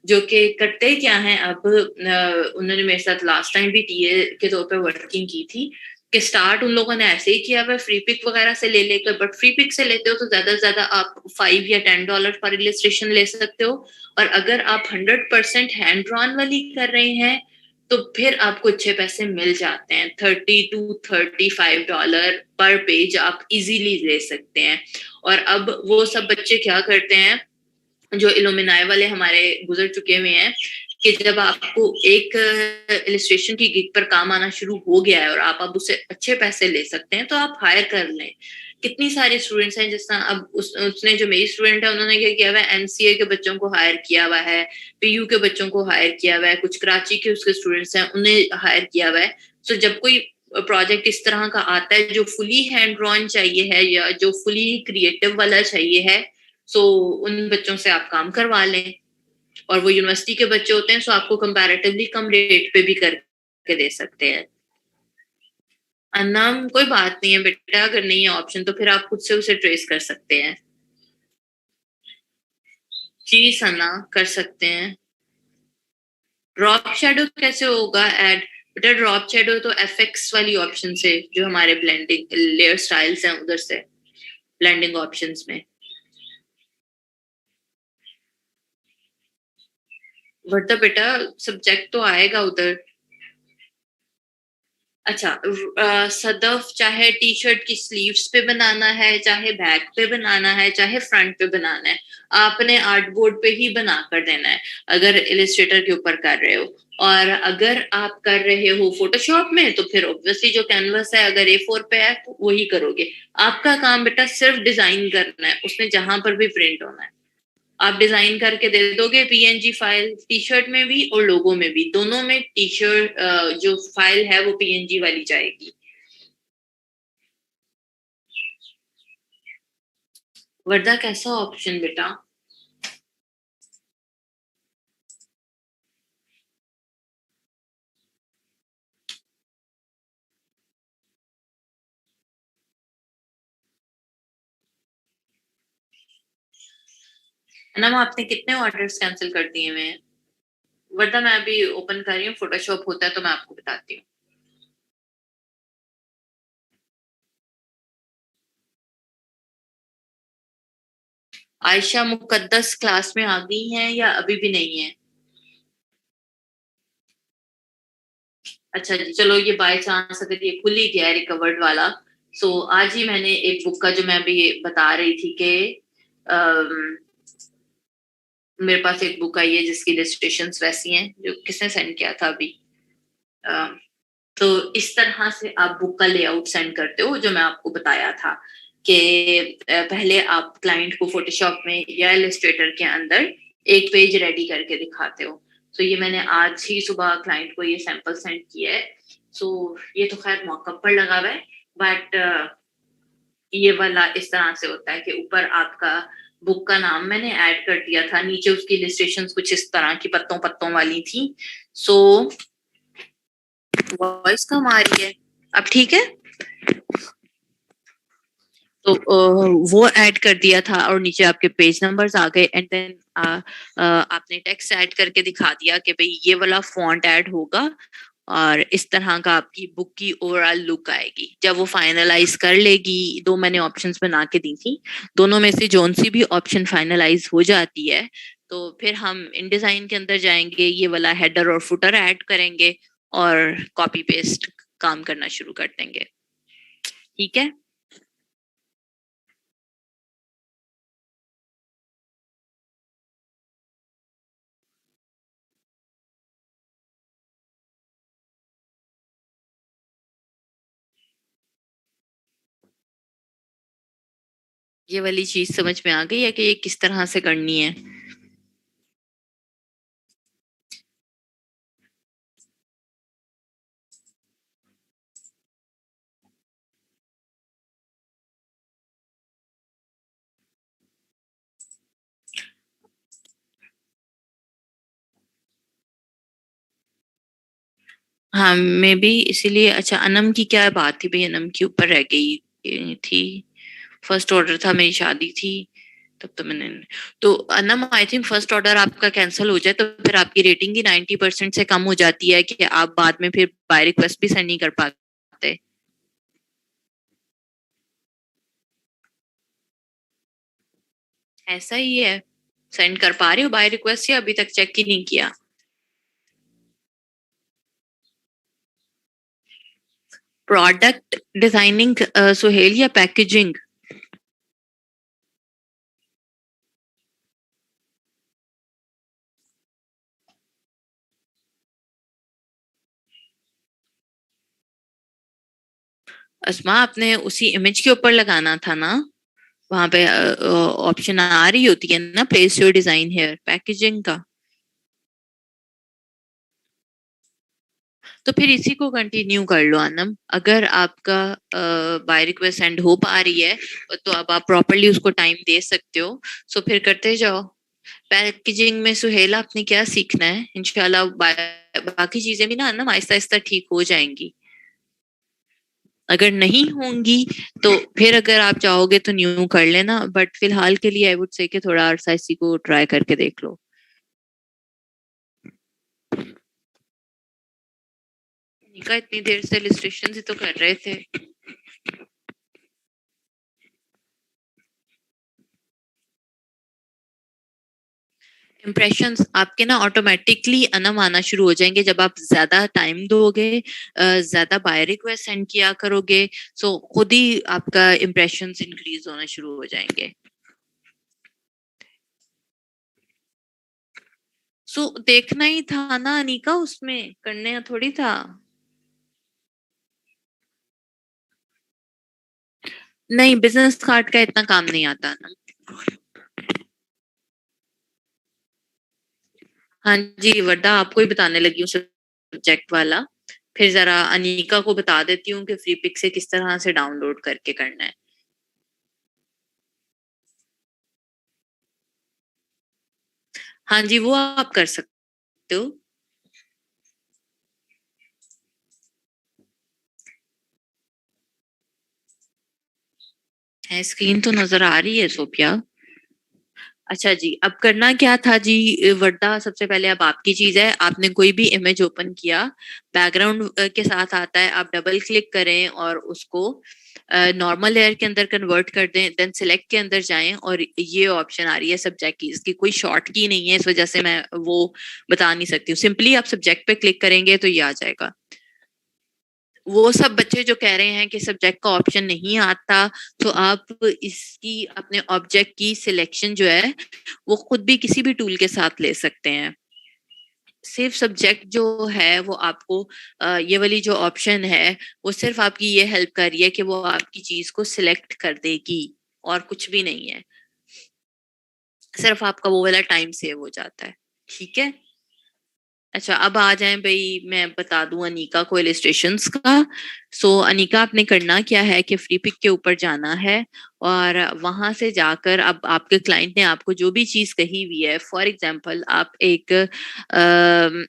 जो कि करते क्या हैं अब, उन्होंने मेरे साथ लास्ट टाइम भी टीए के तौर पे वर्किंग की थी, कि स्टार्ट उन लोगों ने ऐसे ही किया हुआ फ्री पिक वगैरह से ले लेकर। बट फ्री पिक से लेते हो तो ज्यादा से ज्यादा आप $5 या $10 पर इलस्ट्रेशन ले सकते हो। और अगर आप 100% हैंड ड्रॉन वाली कर रहे हैं तो फिर आपको अच्छे पैसे मिल जाते हैं, $30 to $35 पर पेज आप इजीली ले सकते हैं। और अब वो सब बच्चे क्या करते हैं जो इल्यूमिनाई वाले हमारे गुजर चुके हुए हैं, कि जब आपको एक इलिस्ट्रेशन की गिग पर काम आना शुरू हो गया है और आप अब उससे अच्छे पैसे ले सकते हैं तो आप हायर कर लें। कितनी सारी स्टूडेंट्स हैं, जिस तरह अब उसने जो मेरी स्टूडेंट है उन्होंने क्या किया हुआ है, एमसीए के बच्चों को हायर किया हुआ है, पीयू के बच्चों को हायर किया हुआ है, कुछ कराची के उसके स्टूडेंट्स हैं उन्हें हायर किया हुआ है। सो जब कोई प्रोजेक्ट इस तरह का आता है जो फुली हैंड ड्रॉन चाहिए है या जो फुली क्रिएटिव वाला चाहिए है, सो उन बच्चों से आप काम करवा लें। और वो यूनिवर्सिटी के बच्चे होते हैं, सो आपको कंपैरेटिवली कम रेट पे भी करके दे सकते हैं। नाम कोई बात नहीं है बेटा, अगर नहीं है ऑप्शन तो फिर आप खुद से उसे ट्रेस कर सकते हैं। जी सना, कर सकते हैं। ड्रॉप शेडो कैसे होगा ऐड? बेटा ड्रॉप शेडो तो एफएक्स वाली ऑप्शन से, जो हमारे ब्लेंडिंग लेयर स्टाइल्स हैं उधर से, ब्लेंडिंग ऑप्शंस में। बढ़ता बेटा, सब्जेक्ट तो आएगा उधर। अच्छा, सदफ चाहे टी शर्ट की स्लीव्स पे बनाना है, चाहे बैक पे बनाना है, चाहे फ्रंट पे बनाना है, आपने आर्ट बोर्ड पे ही बना कर देना है अगर इलिस्ट्रेटर के ऊपर कर रहे हो। और अगर आप कर रहे हो फोटोशॉप में तो फिर ऑब्वियसली जो कैनवस है अगर A4 पे है तो वही करोगे। आपका काम बेटा सिर्फ डिजाइन करना है, उसने जहां पर भी प्रिंट होना है। आप डिजाइन करके दे दोगे पीएनजी फाइल, टी शर्ट में भी और लोगो में भी, दोनों में टी शर्ट जो फाइल है वो पीएनजी वाली जाएगी। वर्दा कैसा ऑप्शन बेटा? मैम आपने कितने ऑर्डर्स कैंसिल कर दिए हुए हैं? वर्दा मैं अभी ओपन कर रही हूँ, फोटोशॉप होता है तो मैं आपको बताती हूँ। आयशा मुकद्दस क्लास में आ गई हैं या अभी भी नहीं है? अच्छा जी, चलो ये बाय चांस अगर ये खुल ही गया है रिकवर्ड वाला, सो आज ही मैंने एक बुक का जो मैं अभी बता रही थी कि मेरे पास एक बुक आई है जिसकी इलस्ट्रेशंस वैसी हैं, जो किसने सेंड किया था अभी। अ, तो इस तरह से आप बुक का लेआउट सेंड करते हो, जो मैं आपको बताया था कि पहले आप क्लाइंट को फोटोशॉप में या इलस्ट्रेटर के अंदर एक पेज रेडी करके दिखाते हो। तो ये मैंने आज ही सुबह क्लाइंट को ये सैंपल सेंड किया है। सो ये तो खैर मॉकअप पर लगा हुआ है, बट ये वाला इस तरह से होता है कि ऊपर आपका बुक का नाम मैंने ऐड कर दिया था, नीचे उसकी इलिस्ट्रेशंस कुछ इस तरह की पत्तों पत्तों वाली थी। सो वॉइस कम आ रही है, अब ठीक है? तो वो ऐड कर दिया था और नीचे आपके पेज नंबर्स आ गए, एंड देन आपने टेक्स्ट ऐड करके दिखा दिया कि भाई ये वाला फॉन्ट ऐड होगा और इस तरह का आपकी बुक की ओवरऑल लुक आएगी। जब वो फाइनलाइज कर लेगी, दो मैंने ऑप्शंस बना के दी थी, दोनों में से जोन सी भी ऑप्शन फाइनलाइज हो जाती है तो फिर हम इन डिजाइन के अंदर जाएंगे, ये वाला हेडर और फुटर ऐड करेंगे और कॉपी पेस्ट काम करना शुरू कर देंगे। ठीक है? ये वाली चीज समझ में आ गई है कि ये किस तरह से करनी है? हाँ, मैं भी इसीलिए। अच्छा, अनम की क्या बात थी भाई? अनम के ऊपर रह गई थी। फर्स्ट ऑर्डर था, मेरी शादी थी तब तो मैंने। तो Anam I think first order आपका कैंसिल हो जाए तो फिर आपकी रेटिंग ही 90% से कम हो जाती है कि आप बाद में फिर बाय रिक्वेस्ट भी सेंड नहीं कर पाते। ऐसा ही है? सेंड कर पा रही हो बाय रिक्वेस्ट या अभी तक चेक ही नहीं किया? प्रोडक्ट डिजाइनिंग सुहेल या पैकेजिंग? अस्मा, आपने उसी इमेज के ऊपर लगाना था ना, वहां पे ऑप्शन आ रही होती है ना, place your design here packaging का। तो फिर इसी को कंटिन्यू कर लो अनम। अगर आपका बाय रिक्वेस्ट सेंड हो पा रही है तो अब आप प्रॉपरली उसको टाइम दे सकते हो। सो फिर करते जाओ। पैकेजिंग में सुहेल आपने क्या सीखना है, इंशाल्लाह बाकी चीजें भी ना अनम आहिस्ता आहिस्ता ठीक हो जाएंगी। अगर नहीं होंगी तो फिर अगर आप चाहोगे तो न्यू कर लेना, बट फिलहाल के लिए आई वुड से कि थोड़ा अरसा इसी को ट्राई करके देख लो। निका इतनी देर से इलस्ट्रेशन ही तो कर रहे थे। इम्प्रेशंस आपके ना ऑटोमेटिकली अनम आना शुरू हो जाएंगे जब आप ज्यादा टाइम दोगे, ज्यादा बाय रिक्वेस्ट सेंड किया करोगे। सो खुद ही आपका इम्प्रेशंस इंक्रीज होना शुरू हो जाएंगे। सो देखना ही था ना अनिका, उसमें करने थोड़ी था। नहीं, बिजनेस कार्ड का इतना काम नहीं आता ना। हाँ जी, वर्दा आपको ही बताने लगी हूँ सब्जेक्ट वाला। फिर जरा अनीका को बता देती हूँ कि फ्री पिक से किस तरह से डाउनलोड करके करना है। हाँ जी, वो आप कर सकते हो। है, स्क्रीन तो नजर आ रही है सोफिया। अच्छा जी, अब करना क्या था जी वर्दा, सबसे पहले अब आपकी चीज है। आपने कोई भी इमेज ओपन किया, बैकग्राउंड के साथ आता है, आप डबल क्लिक करें और उसको नॉर्मल लेयर के अंदर कन्वर्ट कर दें। देन सिलेक्ट के अंदर जाएं और ये ऑप्शन आ रही है सब्जेक्ट की, इसकी कोई शॉर्ट की नहीं है, इस वजह से मैं वो बता नहीं सकती हूँ। सिंपली आप सब्जेक्ट पे क्लिक करेंगे तो ये आ जाएगा। वो सब बच्चे जो कह रहे हैं कि सब्जेक्ट का ऑप्शन नहीं आता, तो आप इसकी अपने ऑब्जेक्ट की सिलेक्शन जो है वो खुद भी किसी भी टूल के साथ ले सकते हैं। सिर्फ सब्जेक्ट जो है वो आपको ये वाली जो ऑप्शन है वो सिर्फ आपकी ये हेल्प कर रही है कि वो आपकी चीज को सिलेक्ट कर देगी, और कुछ भी नहीं है। सिर्फ आपका वो वाला टाइम सेव हो जाता है। ठीक है। अच्छा, अब आ जाएं भाई, मैं बता दूं अनीका को इलिस्ट्रेशंस का। सो अनीका, आपने करना क्या है कि फ्री पिक के ऊपर जाना है और वहां से जाकर अब आपके क्लाइंट ने आपको जो भी चीज कही हुई है, फॉर एग्जांपल आप एक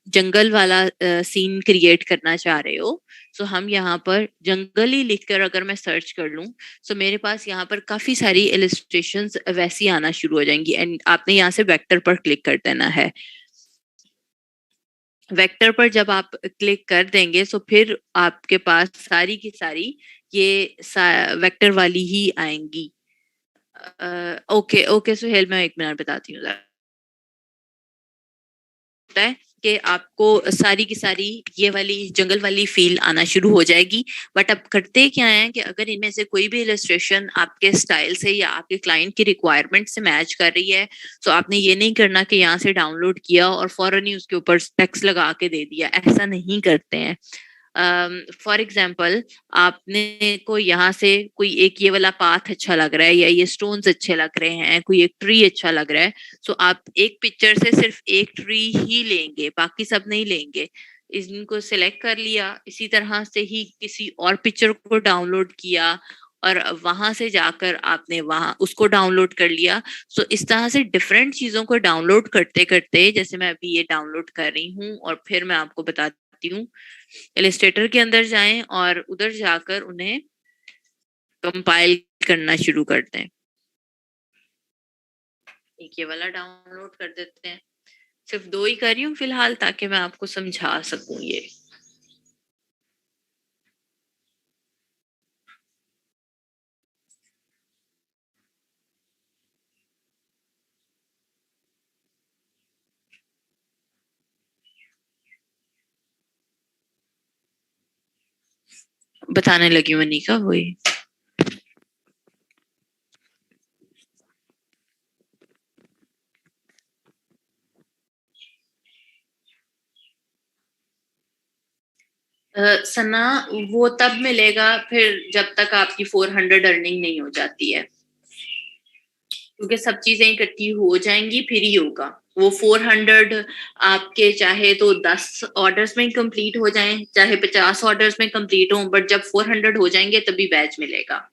जंगल वाला सीन क्रिएट करना चाह रहे हो। सो हम यहाँ पर जंगल ही लिखकर अगर मैं सर्च कर लूं, सो मेरे पास यहाँ पर काफी सारी इलिस्ट्रेशंस वैसी आना शुरू हो जाएंगी। एंड आपने यहाँ से वेक्टर पर क्लिक कर देना है। वेक्टर पर जब आप क्लिक कर देंगे तो फिर आपके पास सारी की सारी ये वेक्टर वाली ही आएंगी। ओके ओके सुहेल, मैं एक मिनट बताती हूँ जरा। होता है कि आपको सारी की सारी ये वाली जंगल वाली फील आना शुरू हो जाएगी। बट अब करते क्या है कि अगर इनमें से कोई भी इलस्ट्रेशन आपके स्टाइल से या आपके क्लाइंट की रिक्वायरमेंट से मैच कर रही है, तो आपने ये नहीं करना कि यहाँ से डाउनलोड किया और फौरन ही उसके ऊपर टेक्स्ट लगा के दे दिया। ऐसा नहीं करते हैं। फॉर एग्जाम्पल, आपने को यहाँ से कोई एक ये वाला पाथ अच्छा लग रहा है या ये स्टोन्स अच्छे लग रहे हैं, कोई एक ट्री अच्छा लग रहा है, सो आप एक पिक्चर से सिर्फ एक ट्री ही लेंगे, बाकी सब नहीं लेंगे। इनको सिलेक्ट कर लिया, इसी तरह से ही किसी और पिक्चर को डाउनलोड किया और वहां से जाकर आपने वहां उसको डाउनलोड कर लिया। सो इस तरह से डिफरेंट चीजों को डाउनलोड करते करते, जैसे मैं अभी ये डाउनलोड कर रही हूँ और फिर मैं आपको बताती हूँ। इलिस्ट्रेटर के अंदर जाएं और उधर जाकर उन्हें कंपाइल करना शुरू कर दें। एक ये वाला डाउनलोड कर देते हैं। सिर्फ दो ही कर रही हूँ फिलहाल ताकि मैं आपको समझा सकूं ये। बताने लगी हूँ अनिका, वही। सना, वो तब मिलेगा फिर जब तक आपकी 400 अर्निंग नहीं हो जाती है, क्योंकि सब चीजें इकट्ठी हो जाएंगी फिर ही होगा। वो 400 आपके चाहे तो 10 ऑर्डर्स में कंप्लीट हो जाएं, चाहे 50 ऑर्डर्स में कंप्लीट हो, बट जब 400 हो जाएंगे तभी बैच मिलेगा।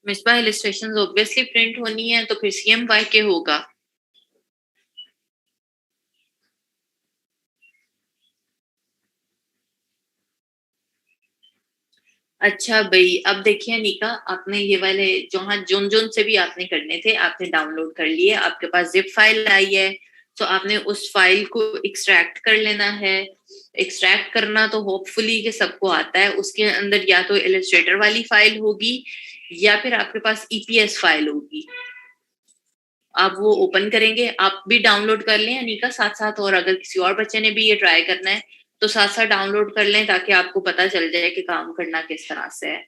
मिसबा इलिस्ट्रेशन ऑब्वियसली प्रिंट होनी है, तो फिर CMY के होगा। अच्छा भाई, अब देखिए अनिका, आपने ये वाले जहाँ जोन जोन से भी आपने करने थे आपने डाउनलोड कर लिए, आपके पास जिप फाइल आई है, तो आपने उस फाइल को एक्सट्रैक्ट कर लेना है। एक्सट्रैक्ट करना तो होपफुली कि सबको आता है। उसके अंदर या तो इलस्ट्रेटर वाली फाइल होगी या फिर आपके पास EPS फाइल होगी। आप वो ओपन करेंगे, आप भी डाउनलोड कर लें अनिका साथ साथ, और अगर किसी और बच्चे ने भी ये ट्राई करना है तो साथ साथ डाउनलोड कर लें, ताकि आपको पता चल जाए कि काम करना किस तरह से है।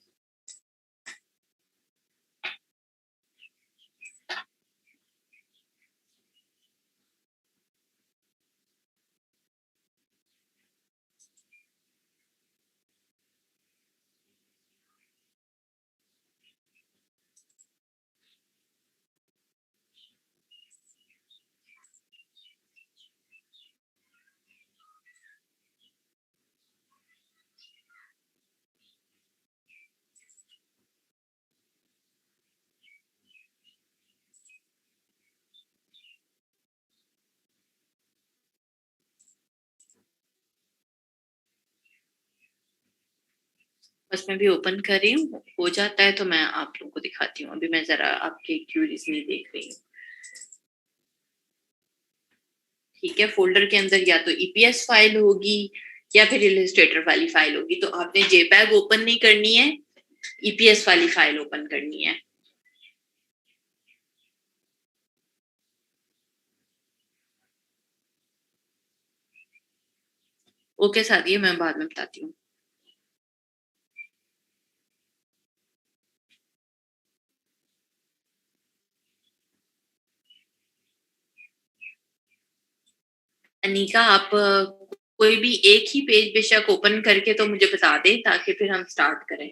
बस मैं भी ओपन कर रही हूँ, हो जाता है तो मैं आप लोगों को दिखाती हूँ। अभी मैं जरा आपके क्यूरीज नहीं देख रही हूँ। ठीक है, फोल्डर के अंदर या तो EPS फाइल होगी या फिर इलस्ट्रेटर वाली फाइल होगी, तो आपने JPEG ओपन नहीं करनी है, EPS वाली फाइल ओपन करनी है। ओके सादिया, मैं बाद में बताती हूँ। अनिका, आप कोई भी एक ही पेज बेशक ओपन करके तो मुझे बता दें, ताकि फिर हम स्टार्ट करें।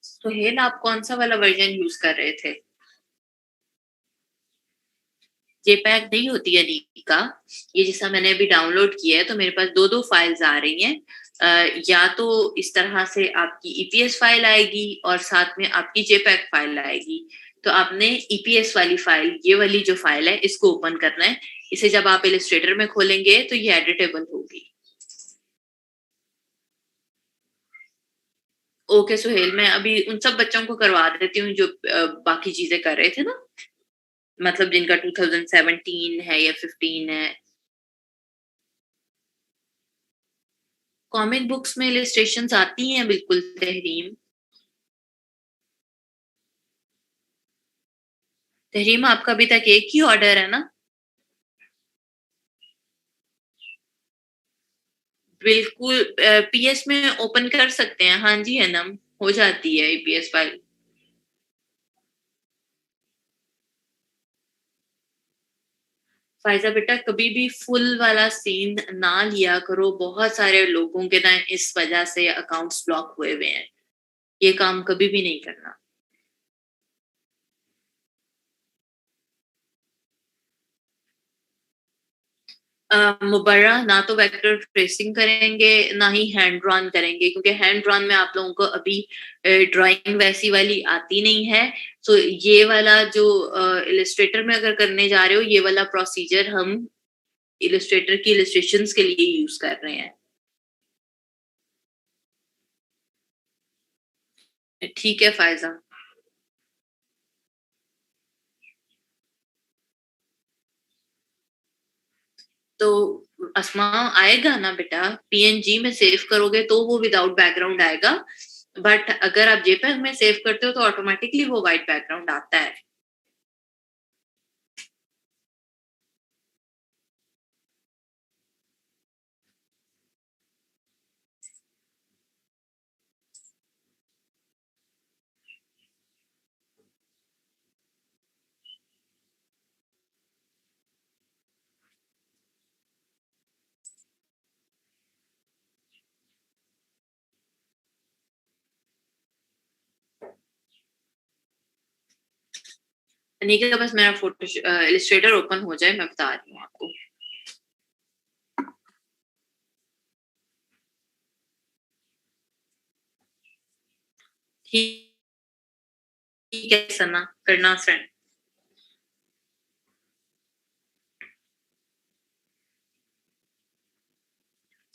सुहेल, आप कौन सा वाला वर्जन यूज कर रहे थे? JPEG नहीं होती है अनिका, ये जैसा मैंने अभी डाउनलोड किया है तो मेरे पास दो दो फाइल्स आ रही हैं। या तो इस तरह से आपकी EPS फाइल आएगी और साथ में आपकी JPEG फाइल आएगी। तो आपने EPS वाली फाइल, ये वाली जो फाइल है, इसको ओपन करना है। इसे जब आप इलस्ट्रेटर में खोलेंगे तो ये एडिटेबल होगी। ओके सुहेल, मैं अभी उन सब बच्चों को करवा देती हूँ जो बाकी चीजें कर रहे थे ना, मतलब जिनका 2017 है या 15 है। कॉमिक बुक्स में इलस्ट्रेशंस आती हैं बिल्कुल तहरीम। तहरीम, आपका अभी तक एक ही ऑर्डर है ना? बिल्कुल, PS में ओपन कर सकते हैं। हाँ जी अनम, हो जाती है EPS फाइल। फायजा बेटा, कभी भी फुल वाला सीन ना लिया करो, बहुत सारे लोगों के ना इस वजह से अकाउंट्स ब्लॉक हुए हुए हैं। ये काम कभी भी नहीं करना। मुबर्रा ना तो वेक्टर ट्रेसिंग करेंगे, ना ही हैंड ड्रॉन करेंगे, क्योंकि हैंड ड्रॉन में आप लोगों को अभी ड्राइंग वैसी वाली आती नहीं है। सो ये वाला जो इलस्ट्रेटर में अगर करने जा रहे हो, ये वाला प्रोसीजर हम इलस्ट्रेटर की इलस्ट्रेशंस के लिए यूज कर रहे हैं। ठीक है फायजा। तो अस्मा आएगा ना बेटा, पीएनजी में सेव करोगे तो वो विदाउट बैकग्राउंड आएगा, बट अगर आप जेपीईजी में सेव करते हो तो ऑटोमेटिकली वो व्हाइट बैकग्राउंड आता है। अनिका बस मेरा फोटो इलस्ट्रेटर ओपन हो जाए, मैं बता रही हूँ आपको। ठीक है सना, करना फ्रेंड।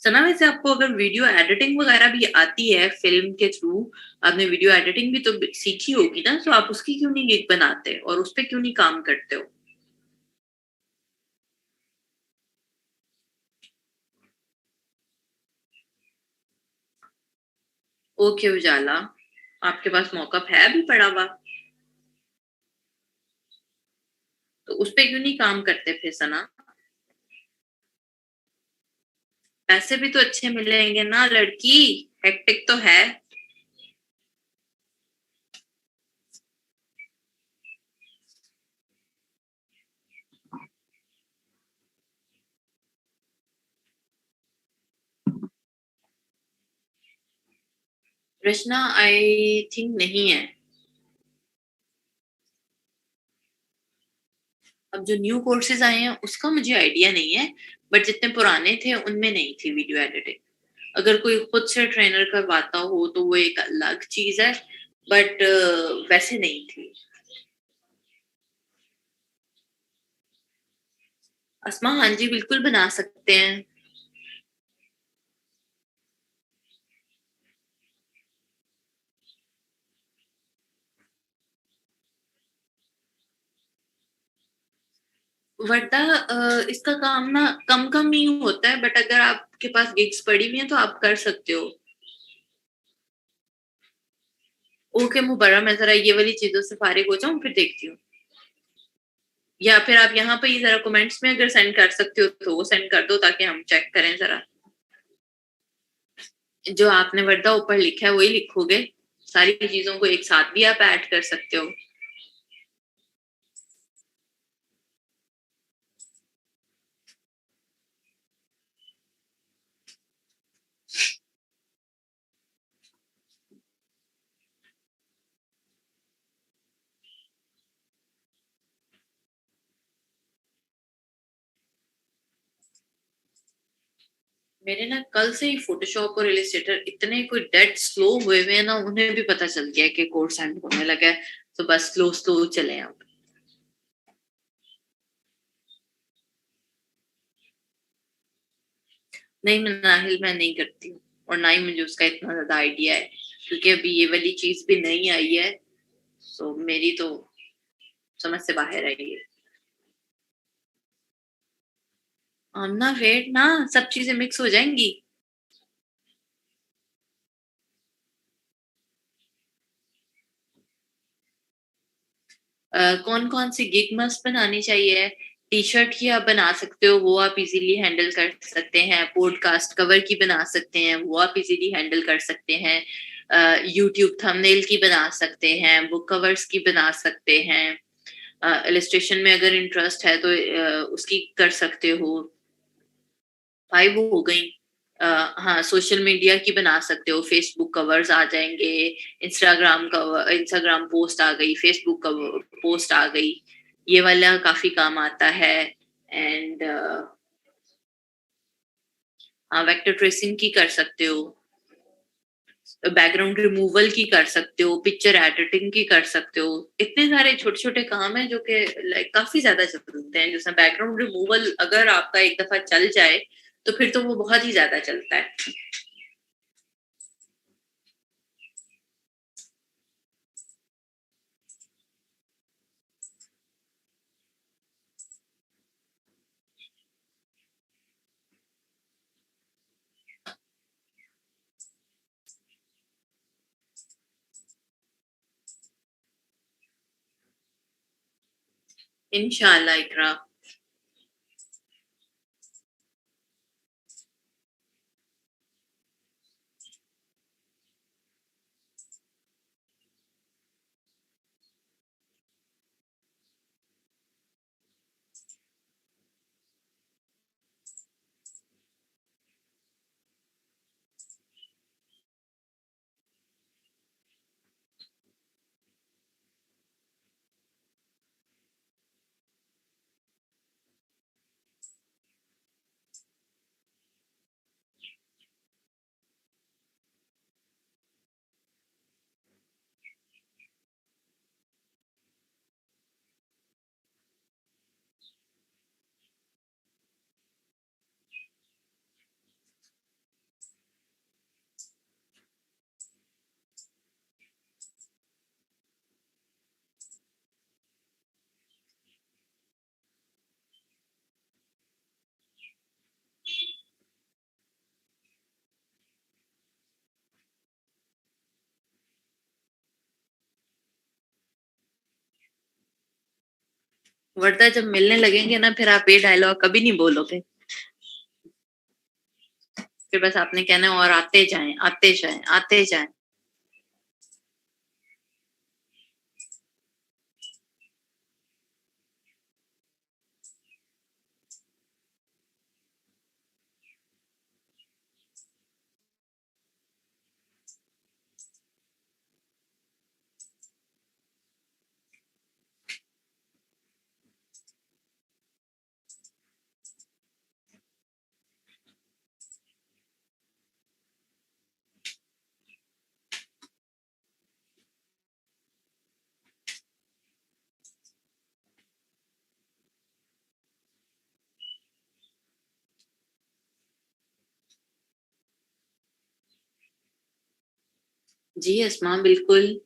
सना वैसे आपको अगर वीडियो एडिटिंग वगैरह भी आती है फिल्म के थ्रू, आपने वीडियो एडिटिंग भी तो सीखी होगी ना, तो आप उसकी क्यों नहीं गिग बनाते और उस पर क्यों नहीं काम करते हो? ओके उजाला, आपके पास मौका है अभी पड़ा हुआ, तो उस पे क्यों नहीं काम करते फिर सना? पैसे भी तो अच्छे मिलेंगे ना लड़की, हेक्टिक तो है। रचना आई थिंक नहीं है। अब जो न्यू कोर्सेज आए हैं उसका मुझे आइडिया नहीं है, बट जितने पुराने थे उनमें नहीं थी वीडियो एडिटिंग। अगर कोई खुद से ट्रेनर करवाता हो तो वो एक अलग चीज है, बट वैसे नहीं थी। अस्मा हाँ जी बिल्कुल बना सकते हैं। वरना इसका काम ना कम कम ही होता है, बट अगर आपके पास गिग्स पड़ी हुई है तो आप कर सकते हो। ओके मुबर्रा, मैं जरा ये वाली चीजों से फारिग हो जाऊं फिर देखती हूँ। या फिर आप यहाँ पे ही जरा कमेंट्स में अगर सेंड कर सकते हो तो वो सेंड कर दो ताकि हम चेक करें जरा। जो आपने वर्दा ऊपर लिखा है वही लिखोगे, सारी चीजों को एक साथ भी आप ऐड कर सकते हो। मेरे ना कल से ही फोटोशॉप और इलिस्ट्रेटर इतने कोई डेड स्लो हुए हुए हैं ना, उन्हें भी पता चल गया है कि कोर्स एंड होने लगा है, तो बस स्लो स्लो चले अब। नहीं मैं नाहिल मैं नहीं करती हूँ, और ना ही मुझे उसका इतना ज्यादा आइडिया है, क्योंकि अभी ये वाली चीज भी नहीं आई है, तो मेरी तो समझ से बाहर आई है। आमना वेट ना, सब चीजें मिक्स हो जाएंगी। कौन कौन सी गिग मस्ट बनानी चाहिए? टी शर्ट की आप बना सकते हो, वो आप इजीली हैंडल कर सकते हैं। पॉडकास्ट कवर की बना सकते हैं, वो आप इजीली हैंडल कर सकते हैं। यूट्यूब थंबनेल की बना सकते हैं, बुक कवर्स की बना सकते हैं। इलस्ट्रेशन में अगर इंटरेस्ट है तो उसकी कर सकते हो। 5 हो गई। हाँ सोशल मीडिया की बना सकते हो, फेसबुक कवर्स आ जाएंगे, इंस्टाग्राम कवर, इंस्टाग्राम पोस्ट आ गई, फेसबुक पोस्ट आ गई, ये वाला काफी काम आता है। एंड वेक्टर ट्रेसिंग की कर सकते हो, बैकग्राउंड रिमूवल की कर सकते हो, पिक्चर एडिटिंग की कर सकते हो। इतने सारे छोटे छोटे काम हैं जो कि लाइक काफी ज्यादा चलते हैं। जैसे बैकग्राउंड रिमूवल अगर आपका एक दफा चल जाए तो फिर तो वो बहुत ही ज्यादा चलता है। इंशाल्लाह इकरा। वरना जब मिलने लगेंगे ना फिर आप ये डायलॉग कभी नहीं बोलोगे। फिर बस आपने कहना है और आते जाएं आते जाएं आते जाएं। जी अस्मा बिल्कुल।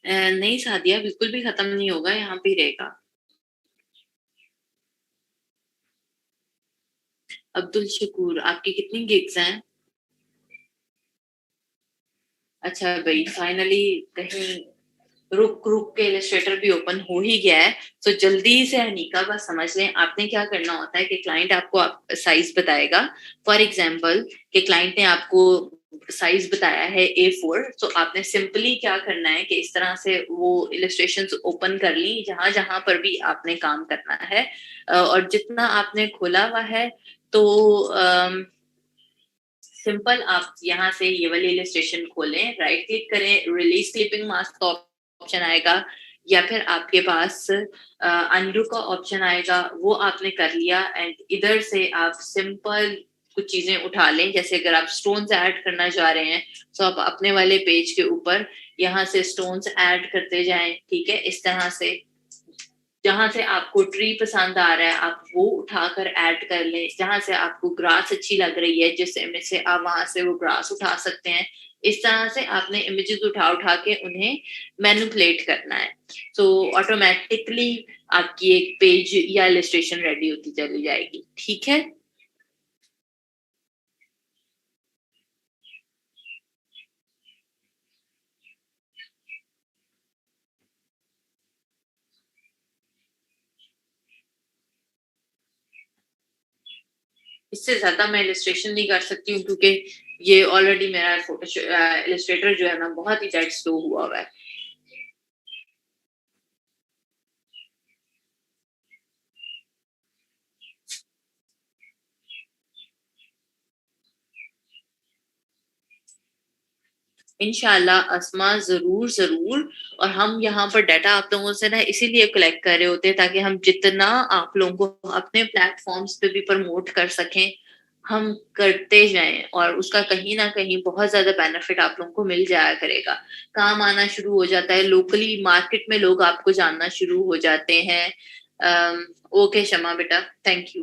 नहीं सादिया बिल्कुल भी खत्म नहीं होगा, यहाँ पे ही रहेगा। अब्दुल शकूर आपकी कितनी गिग्स हैं? अच्छा भाई फाइनली कहीं रुक रुक के इलस्ट्रेटर भी ओपन हो ही गया है। तो जल्दी से अनीका बस समझ लें आपने क्या करना होता है कि क्लाइंट आपको साइज बताएगा। फॉर एग्जांपल कि क्लाइंट ने आपको साइज बताया है A4, तो आपने सिंपली क्या करना है कि इस तरह से वो इलस्ट्रेशंस ओपन कर ली जहां जहां पर भी आपने काम करना है। और जितना आपने खोला हुआ है तो सिंपल आप यहाँ से ये वाली इलस्ट्रेशन खोलें, राइट क्लिक करें, रिलीज क्लिपिंग मास्क का ऑप्शन आएगा, या फिर आपके पास अनडू का ऑप्शन आएगा, वो आपने कर लिया। एंड इधर से आप सिंपल कुछ चीजें उठा लें। जैसे अगर आप स्टोन्स ऐड करना चाह रहे हैं तो आप अपने वाले पेज के ऊपर यहाँ से स्टोन्स ऐड करते जाएं, ठीक है। इस तरह से जहां से आपको ट्री पसंद आ रहा है आप वो उठाकर ऐड कर लें। जहां से आपको ग्रास अच्छी लग रही है जिस इमेज से आप वहां से वो ग्रास उठा सकते हैं। इस तरह से आपने इमेजेस उठा उठा के उन्हें मैनिपुलेट करना है। तो ऑटोमेटिकली आपकी एक पेज या इलस्ट्रेशन रेडी होती चली जाएगी, ठीक है। इससे ज्यादा मैं इलस्ट्रेशन नहीं कर सकती हूँ क्योंकि ये ऑलरेडी मेरा फोटो इलस्ट्रेटर जो है ना बहुत ही डेड स्लो हुआ है। इंशाल्लाह अस्मा, जरूर जरूर। और हम यहाँ पर डाटा आप लोगों से ना इसीलिए कलेक्ट कर रहे होते हैं ताकि हम जितना आप लोगों को अपने प्लेटफॉर्म्स पे भी प्रमोट कर सकें, हम करते जाएं और उसका कहीं ना कहीं बहुत ज्यादा बेनिफिट आप लोगों को मिल जाया करेगा। काम आना शुरू हो जाता है, लोकली मार्केट में लोग आपको जानना शुरू हो जाते हैं। ओके शमा बेटा, थैंक यू।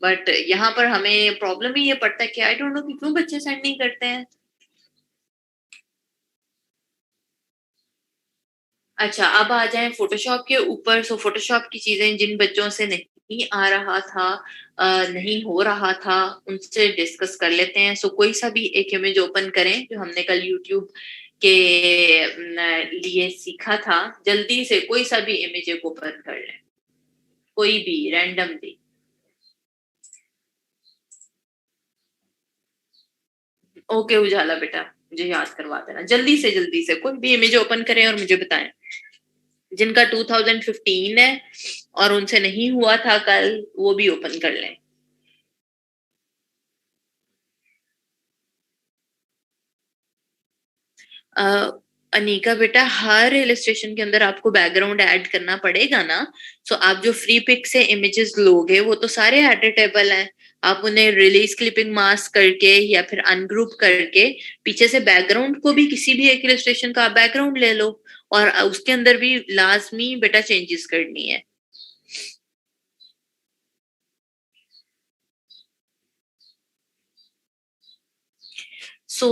बट यहाँ पर हमें प्रॉब्लम ही ये पड़ता है कि आई डोंट नो कि क्यों बच्चे सेंड नहीं करते हैं। अच्छा, अब आ जाएं फोटोशॉप के ऊपर। सो फोटोशॉप की चीजें जिन बच्चों से नहीं आ रहा था, नहीं हो रहा था, उनसे डिस्कस कर लेते हैं। सो कोई सा भी एक इमेज ओपन करें जो हमने कल यूट्यूब के लिए सीखा था। जल्दी से कोई सा भी इमेज एक ओपन कर लें, कोई भी रैंडमली। ओके उजाला बेटा, मुझे याद करवा देना जल्दी से कोई भी इमेज ओपन करें और मुझे बताएं। जिनका 2015 है और उनसे नहीं हुआ था कल, वो भी ओपन कर लें। अनिका बेटा, हर इलस्ट्रेशन के अंदर आपको बैकग्राउंड ऐड करना पड़ेगा ना। सो आप जो फ्री पिक से इमेजेस लोगे वो तो सारे एडिटेबल हैं। आप उन्हें रिलीज क्लिपिंग मास्क करके या फिर अनग्रुप करके पीछे से बैकग्राउंड को भी किसी भी एक इलस्ट्रेशन का बैकग्राउंड ले लो और उसके अंदर भी लाजमी बेटा चेंजेस करनी है। सो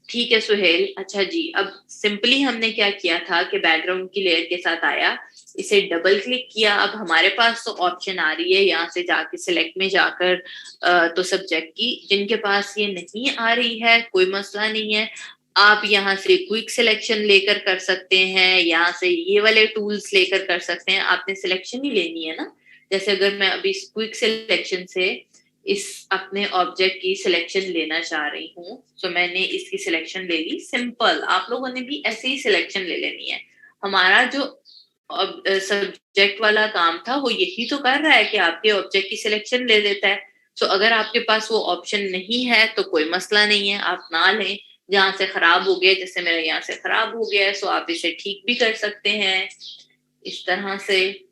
ठीक है सुहेल। अच्छा जी, अब सिंपली हमने क्या किया था कि बैकग्राउंड की लेयर के साथ आया, इसे डबल क्लिक किया। अब हमारे पास तो ऑप्शन आ रही है यहाँ से जाके सिलेक्ट में जाकर तो सब्जेक्ट की। जिनके पास ये नहीं आ रही है कोई मसला नहीं है, आप यहाँ से क्विक सिलेक्शन लेकर कर सकते हैं, यहाँ से ये वाले टूल्स लेकर कर सकते हैं। आपने सिलेक्शन ही लेनी है ना। जैसे अगर मैं अभी क्विक सिलेक्शन से इस अपने ऑब्जेक्ट की सिलेक्शन लेना चाह रही हूँ, तो मैंने इसकी सिलेक्शन ले ली। सिंपल, आप लोगों ने भी ऐसे ही सिलेक्शन ले लेनी है। हमारा जो सब्जेक्ट वाला काम था वो यही तो कर रहा है कि आपके ऑब्जेक्ट की सिलेक्शन ले लेता है। तो अगर आपके पास वो ऑप्शन नहीं है तो कोई मसला नहीं है, आप ना लें। जहां से खराब हो गया, जैसे मेरा यहाँ से खराब हो गया है, सो आप इसे ठीक भी कर सकते हैं इस तरह से।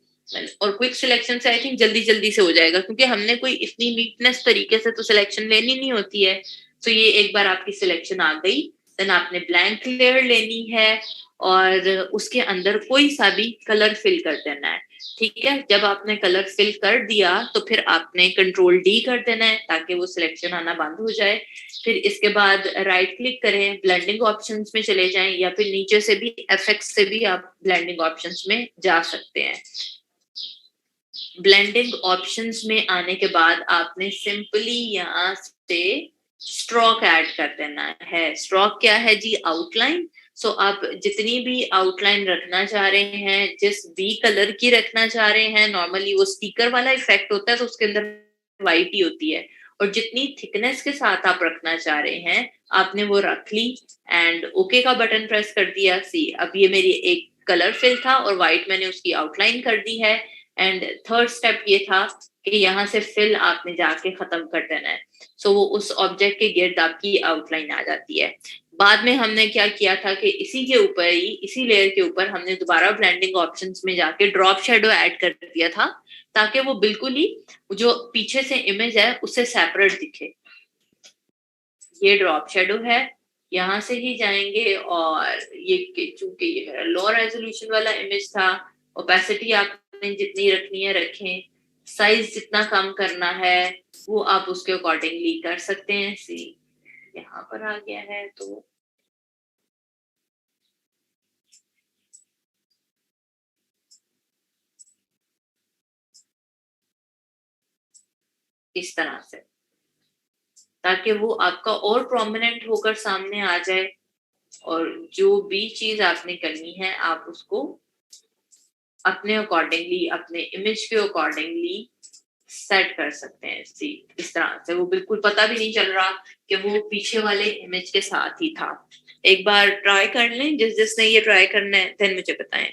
और क्विक सिलेक्शन से आई थिंक जल्दी जल्दी से हो जाएगा, क्योंकि हमने कोई इतनी नीटनेस तरीके से तो सिलेक्शन लेनी नहीं होती है। तो ये एक बार आपकी सिलेक्शन आ गई, देन आपने ब्लैंक लेयर लेनी है और उसके अंदर कोई सा भी कलर फिल कर देना है। ठीक है, जब आपने कलर फिल कर दिया तो फिर आपने कंट्रोल डी कर देना है ताकि वो सिलेक्शन आना बंद हो जाए। फिर इसके बाद राइट क्लिक करें, ब्लेंडिंग ऑप्शंस में चले जाएं, या फिर नीचे से भी एफेक्ट्स से भी आप ब्लेंडिंग ऑप्शंस में जा सकते हैं। ब्लेंडिंग ऑप्शंस में आने के बाद आपने सिंपली यहाँ से स्ट्रोक ऐड कर देना है। स्ट्रोक क्या है जी? आउटलाइन। सो आप जितनी भी आउटलाइन रखना चाह रहे हैं, जिस भी कलर की रखना चाह रहे हैं, नॉर्मली वो स्टिकर वाला इफेक्ट होता है तो उसके अंदर व्हाइट ही होती है, और जितनी थिकनेस के साथ आप रखना चाह रहे हैं आपने वो रख ली एंड ओके का बटन प्रेस कर दिया। सी अब ये मेरी एक कलर फिल था और व्हाइट मैंने उसकी आउटलाइन कर दी है। एंड थर्ड स्टेप ये था कि यहाँ से फिल आपने जाके खत्म कर देना है। सो वो उस ऑब्जेक्ट के गिर्द आपकी आउटलाइन आ जाती है। बाद में हमने क्या किया था कि इसी के ऊपर ही, इसी लेयर के ऊपर हमने दोबारा ब्लेंडिंग ऑप्शंस में जाके ड्रॉप शेडो ऐड कर दिया था ताकि वो बिल्कुल ही जो पीछे से इमेज है उससे सेपरेट दिखे। ये ड्रॉप शेडो है, यहाँ से ही जाएंगे और ये चूंकि ये मेरा लो रेजोल्यूशन वाला इमेज था, ओपेसिटी आपने जितनी रखनी है रखें, साइज जितना कम करना है वो आप उसके अकॉर्डिंगली कर सकते हैं। सी यहाँ पर आ गया है तो इस तरह से, ताकि वो आपका और प्रोमिनेंट होकर सामने आ जाए। और जो भी चीज आपने करनी है आप उसको अपने अकॉर्डिंगली, अपने इमेज के अकॉर्डिंगली सेट कर सकते हैं। सी इस तरह से वो बिल्कुल पता भी नहीं चल रहा कि वो पीछे वाले इमेज के साथ ही था। एक बार ट्राई कर लें, जिसने ये ट्राई करना है देन मुझे बताएं।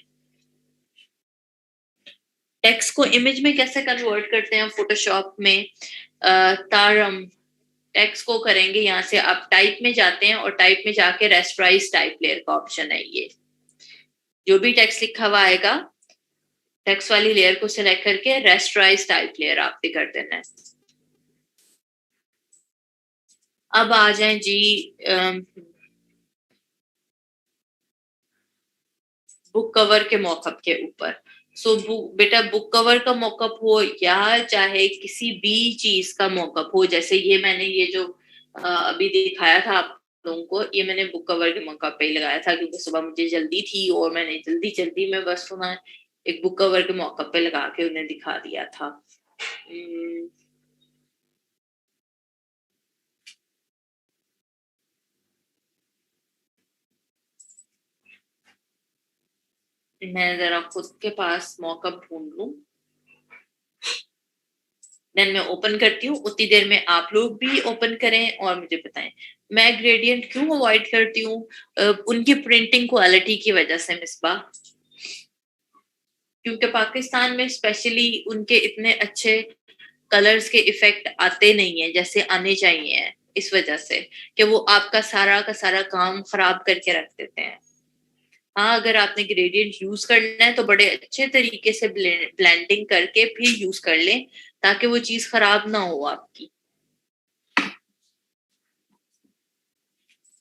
टेक्स्ट को इमेज में कैसे कन्वर्ट करते हैं फोटोशॉप में? तारम टेक्स्ट को करेंगे, यहाँ से आप टाइप में जाते हैं और टाइप में जाके रेस्टराइज टाइप लेयर का ऑप्शन है। ये जो भी टेक्स्ट लिखा हुआ आएगा, टेक्स्ट वाली लेयर को सिलेक्ट करके रेस्टराइज टाइप लेयर आप पे कर देना है। अब आ जाए जी बुक कवर के मॉकअप के ऊपर। सो बेटा बुक कवर का मॉकअप हो या चाहे किसी भी चीज का मॉकअप हो, जैसे ये मैंने ये जो अभी दिखाया था आप लोगों को, ये मैंने बुक कवर के मॉकअप पे ही लगाया था क्योंकि सुबह मुझे जल्दी थी और मैंने जल्दी जल्दी में बस सुना एक बुक कवर के मॉकअप पे लगा के उन्हें दिखा दिया था। मैं जरा खुद के पास मॉकअप ढूंढ लूं, देन मैं ओपन करती हूँ। उतनी देर में आप लोग भी ओपन करें और मुझे बताएं मैं ग्रेडियंट क्यों अवॉइड करती हूँ। उनकी प्रिंटिंग क्वालिटी की वजह से मिसबा, क्योंकि पाकिस्तान में स्पेशली उनके इतने अच्छे कलर्स के इफेक्ट आते नहीं है जैसे आने चाहिए, इस वजह से कि वो आपका सारा का सारा काम खराब करके रख देते हैं। हाँ, अगर आपने ग्रेडियंट यूज करना है तो बड़े अच्छे तरीके से ब्लेंडिंग करके फिर यूज कर लें ताकि वो चीज खराब ना हो आपकी।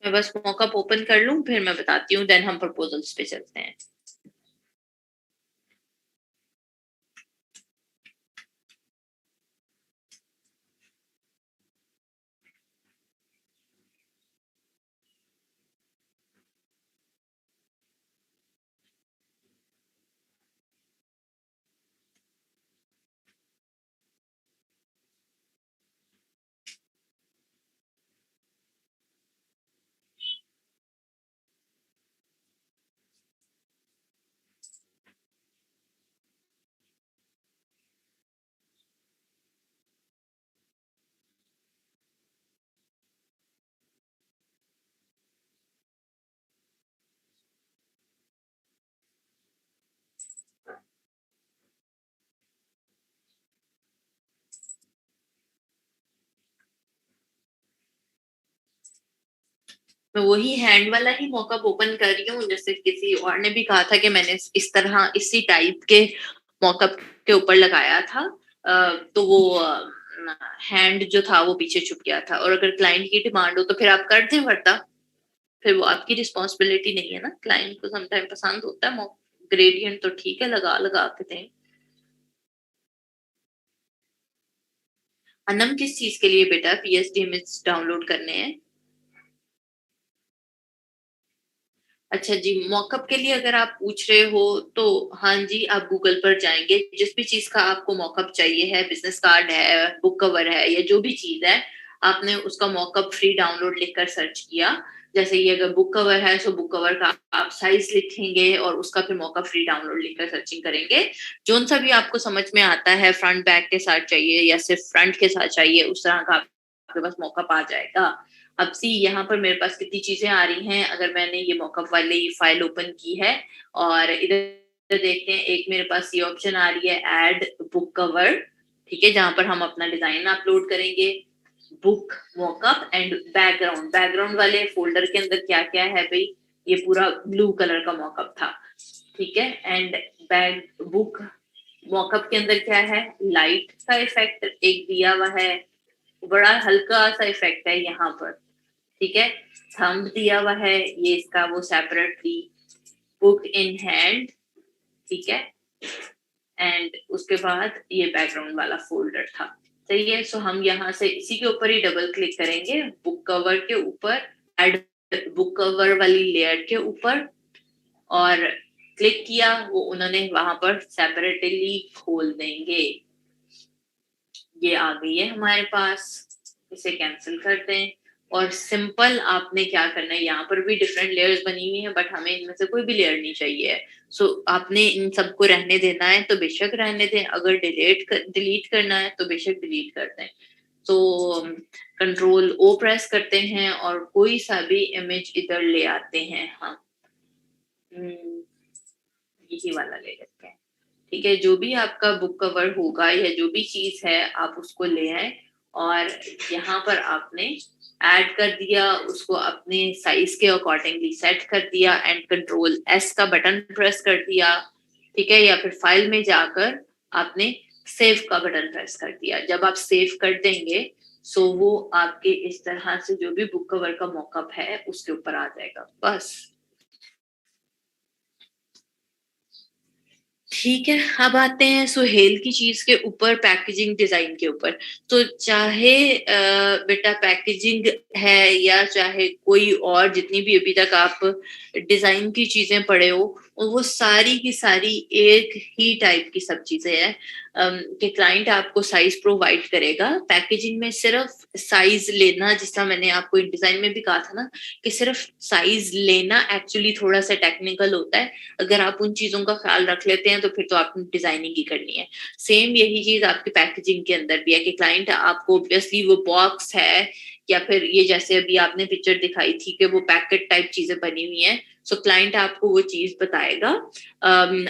मैं बस मॉकअप ओपन कर लूं फिर मैं बताती हूँ, देन हम प्रपोजल्स पे चलते हैं। मैं वही हैंड वाला ही मॉकअप ओपन कर रही हूँ, जैसे किसी और ने भी कहा था कि मैंने इस तरह इसी टाइप के मॉकअप के ऊपर लगाया था, तो वो हैंड जो था वो पीछे छुप गया था। और अगर क्लाइंट की डिमांड हो तो फिर आप कर दें, वरना फिर वो आपकी रिस्पॉन्सिबिलिटी नहीं है ना। क्लाइंट को समटाइम पसंद होता है ग्रेडियंट, तो ठीक है लगा लगा के दें। अनम किस चीज के लिए बेटा पीएसडी इमेज डाउनलोड करने हैं? अच्छा जी, मॉकअप के लिए अगर आप पूछ रहे हो तो हाँ जी, आप गूगल पर जाएंगे, जिस भी चीज का आपको मॉकअप चाहिए है, बिजनेस कार्ड है, बुक कवर है या जो भी चीज है, आपने उसका मॉकअप फ्री डाउनलोड लिखकर सर्च किया। जैसे ये अगर बुक कवर है तो बुक कवर का आप साइज लिखेंगे और उसका फिर मॉकअप फ्री डाउनलोड लिखकर सर्चिंग करेंगे। जोन सा भी आपको समझ में आता है, फ्रंट बैक के साथ चाहिए या सिर्फ फ्रंट के साथ चाहिए, उस तरह का आपके पास मॉकअप आ जाएगा। अब सी यहाँ पर मेरे पास कितनी चीजें आ रही हैं। अगर मैंने ये मॉकअप वाली फाइल ओपन की है और इधर देखते हैं, एक मेरे पास ये ऑप्शन आ रही है ऐड बुक कवर, ठीक है, जहां पर हम अपना डिजाइन अपलोड करेंगे। Book mock-up and background, background वाले फोल्डर के अंदर क्या क्या है भाई, ये पूरा ब्लू कलर का मॉकअप था, ठीक है। एंड बैक बुक मॉकअप के अंदर क्या है, लाइट का इफेक्ट एक दिया हुआ है, बड़ा हल्का सा इफेक्ट है यहाँ पर, ठीक है। थंब दिया हुआ है, ये इसका वो सेपरेटली बुक इन हैंड, ठीक है। एंड उसके बाद ये बैकग्राउंड वाला फोल्डर था, सही है। सो हम यहाँ से इसी के ऊपर ही डबल क्लिक करेंगे, बुक कवर के ऊपर, एड बुक कवर वाली लेयर के ऊपर, और क्लिक किया, वो उन्होंने वहां पर सेपरेटली खोल देंगे। ये आ गई है हमारे पास, इसे कैंसिल कर दें। और सिंपल आपने क्या करना है, यहाँ पर भी डिफरेंट लेयर्स बनी हुई हैं बट हमें इनमें से कोई भी लेयर नहीं चाहिए। सो आपने इन सबको रहने देना है तो बेशक रहने दें, अगर डिलीट करना है तो बेशक डिलीट कर दें। तो कंट्रोल ओ प्रेस करते हैं और कोई सा भी इमेज इधर ले आते हैं हम। यही वाला ले लेते हैं, ठीक है। जो भी आपका बुक कवर होगा या जो भी चीज है आप उसको ले आए और यहाँ पर आपने ऐड कर दिया, उसको अपने साइज के अकॉर्डिंगली सेट कर दिया एंड कंट्रोल एस का बटन प्रेस कर दिया, ठीक है, या फिर फाइल में जाकर आपने सेव का बटन प्रेस कर दिया। जब आप सेव कर देंगे सो वो आपके इस तरह से जो भी बुक कवर का मॉकअप है उसके ऊपर आ जाएगा, बस। ठीक है, अब आते हैं सुहेल की चीज के ऊपर, पैकेजिंग डिजाइन के ऊपर। तो चाहे बेटा पैकेजिंग है या चाहे कोई और जितनी भी अभी तक आप डिजाइन की चीजें पढ़े हो, वो सारी की सारी एक ही टाइप की सब चीजें हैं कि क्लाइंट आपको साइज प्रोवाइड करेगा। पैकेजिंग में सिर्फ साइज लेना, जिसका मैंने आपको डिजाइन में भी कहा था ना कि सिर्फ साइज लेना एक्चुअली थोड़ा सा टेक्निकल होता है। अगर आप उन चीजों का ख्याल रख लेते हैं तो फिर तो आपने डिजाइनिंग ही करनी है। सेम यही चीज आपकी पैकेजिंग के अंदर भी है कि क्लाइंट आपको ऑब्वियसली वो बॉक्स है या फिर ये जैसे अभी आपने पिक्चर दिखाई थी कि वो पैकेट टाइप चीजें बनी हुई हैं, सो क्लाइंट आपको वो चीज बताएगा।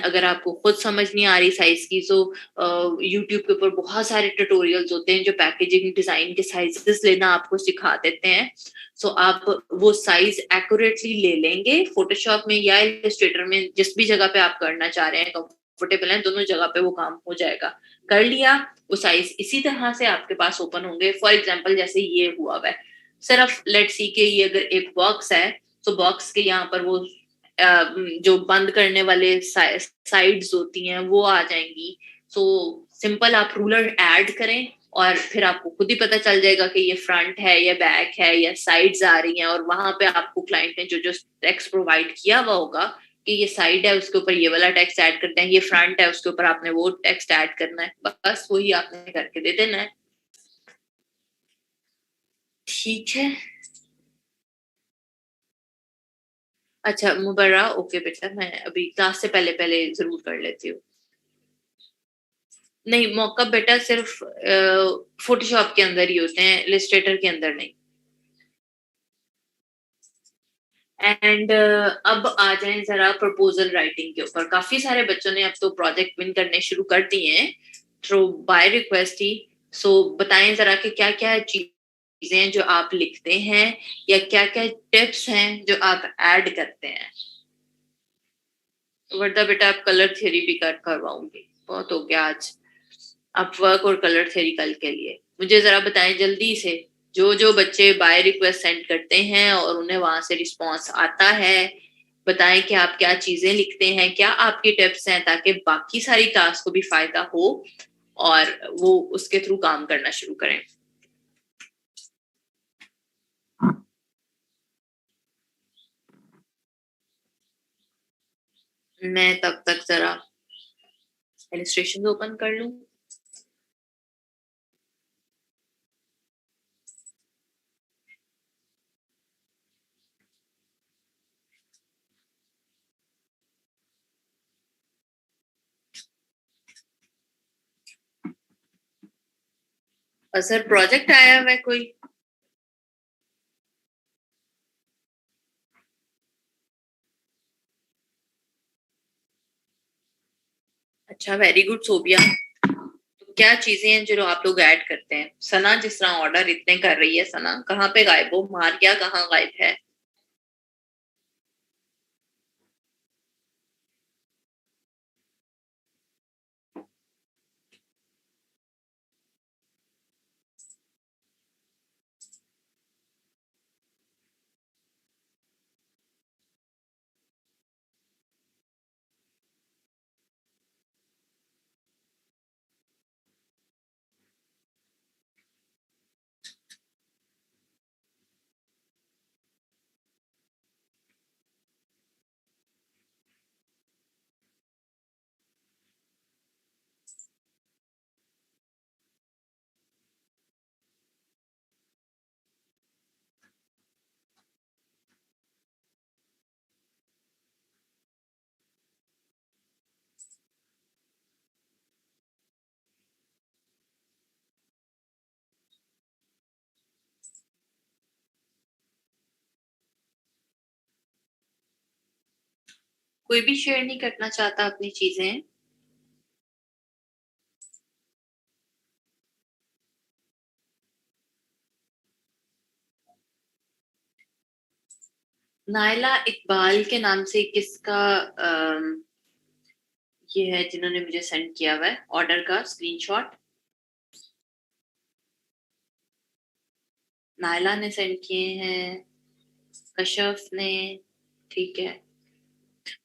अगर आपको खुद समझ नहीं आ रही साइज की तो यूट्यूब के ऊपर बहुत सारे ट्यूटोरियल्स होते हैं जो पैकेजिंग डिजाइन के साइजेस लेना आपको सिखा देते हैं। सो आप वो साइज एक्यूरेटली ले लेंगे, फोटोशॉप में या इलस्ट्रेटर में जिस भी जगह पे आप करना चाह रहे हैं कंफर्टेबल है, दोनों जगह पे वो काम हो जाएगा। कर लिया, वो साइज इसी तरह से आपके पास ओपन होंगे। फॉर एग्जाम्पल जैसे ये हुआ है, सिर्फ लेट सी के ये अगर एक बॉक्स है तो बॉक्स के यहाँ पर वो जो बंद करने वाले साइड्स होती हैं वो आ जाएंगी। सो सिंपल आप रूलर ऐड करें और फिर आपको खुद ही पता चल जाएगा कि ये फ्रंट है या बैक है या साइड्स आ रही हैं, और वहां पे आपको क्लाइंट ने जो जो टेक्स्ट प्रोवाइड किया हुआ होगा कि ये साइड है उसके ऊपर ये वाला टेक्स्ट ऐड करते हैं, ये फ्रंट है उसके ऊपर आपने वो टेक्स्ट ऐड करना है, बस वही आपने करके दे देना है। ठीक है। अच्छा मुबर्रा, ओके बेटा, मैं अभी क्लास से पहले पहले जरूर कर लेती हूँ। नहीं, मॉकअप बेटा सिर्फ फोटोशॉप के अंदर ही होते हैं, इलस्ट्रेटर के अंदर नहीं। एंड अब आ जाएं जरा प्रपोजल राइटिंग के ऊपर। काफी सारे बच्चों ने अब तो प्रोजेक्ट विन करने शुरू कर दिए हैं थ्रू बाय रिक्वेस्ट ही। सो बताएं जरा कि क्या क्या चीजें हैं जो आप लिखते हैं या क्या क्या टिप्स हैं जो आप ऐड करते हैं। वर्दा बेटा आप कलर थ्योरी भी करवाऊंगी, बहुत हो गया आज। आप वर्क और कलर थ्योरी कल के लिए मुझे जरा बताएं जल्दी से। जो जो बच्चे बाय रिक्वेस्ट सेंड करते हैं और उन्हें वहां से रिस्पॉन्स आता है, बताएं कि आप क्या चीजें लिखते हैं, क्या आपकी टिप्स हैं, ताकि बाकी सारी क्लास को भी फायदा हो और वो उसके थ्रू काम करना शुरू करें। मैं तब तक जरा इलस्ट्रेशन ओपन कर लूं। सर प्रोजेक्ट आया हुआ है कोई? अच्छा वेरी गुड सोबिया। तो क्या चीजें हैं जो आप लोग ऐड करते हैं? सना जिस तरह ऑर्डर इतने कर रही है, सना कहाँ पे गायब हो, मारिया कहाँ गायब है? कोई भी शेयर नहीं करना चाहता अपनी चीजें? नायला इकबाल के नाम से किसका ये है जिन्होंने मुझे सेंड किया हुआ है ऑर्डर का स्क्रीनशॉट? नायला ने सेंड किए हैं, कशफ ने। ठीक है,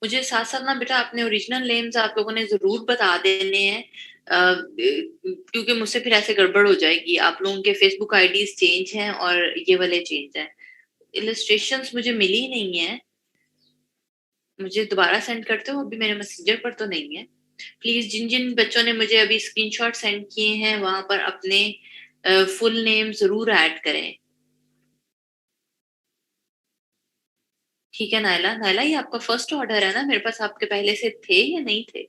मुझे साथ साथ ना बेटा अपने ओरिजिनल नेम्स आप लोगों ने जरूर बता देने हैं, क्योंकि मुझसे फिर ऐसे गड़बड़ हो जाएगी। आप लोगों के फेसबुक आईडीज चेंज हैं और ये वाले चेंज हैं। इलस्ट्रेशंस मुझे मिली नहीं है, मुझे दोबारा सेंड करते हो? अभी मेरे मैसेंजर पर तो नहीं है। प्लीज जिन जिन बच्चों ने मुझे अभी स्क्रीनशॉट सेंड किए हैं वहां पर अपने फुल नेम जरूर ऐड करें। ठीक है नायला, नायला ये आपका फर्स्ट ऑर्डर है ना? मेरे पास आपके पहले से थे या नहीं थे?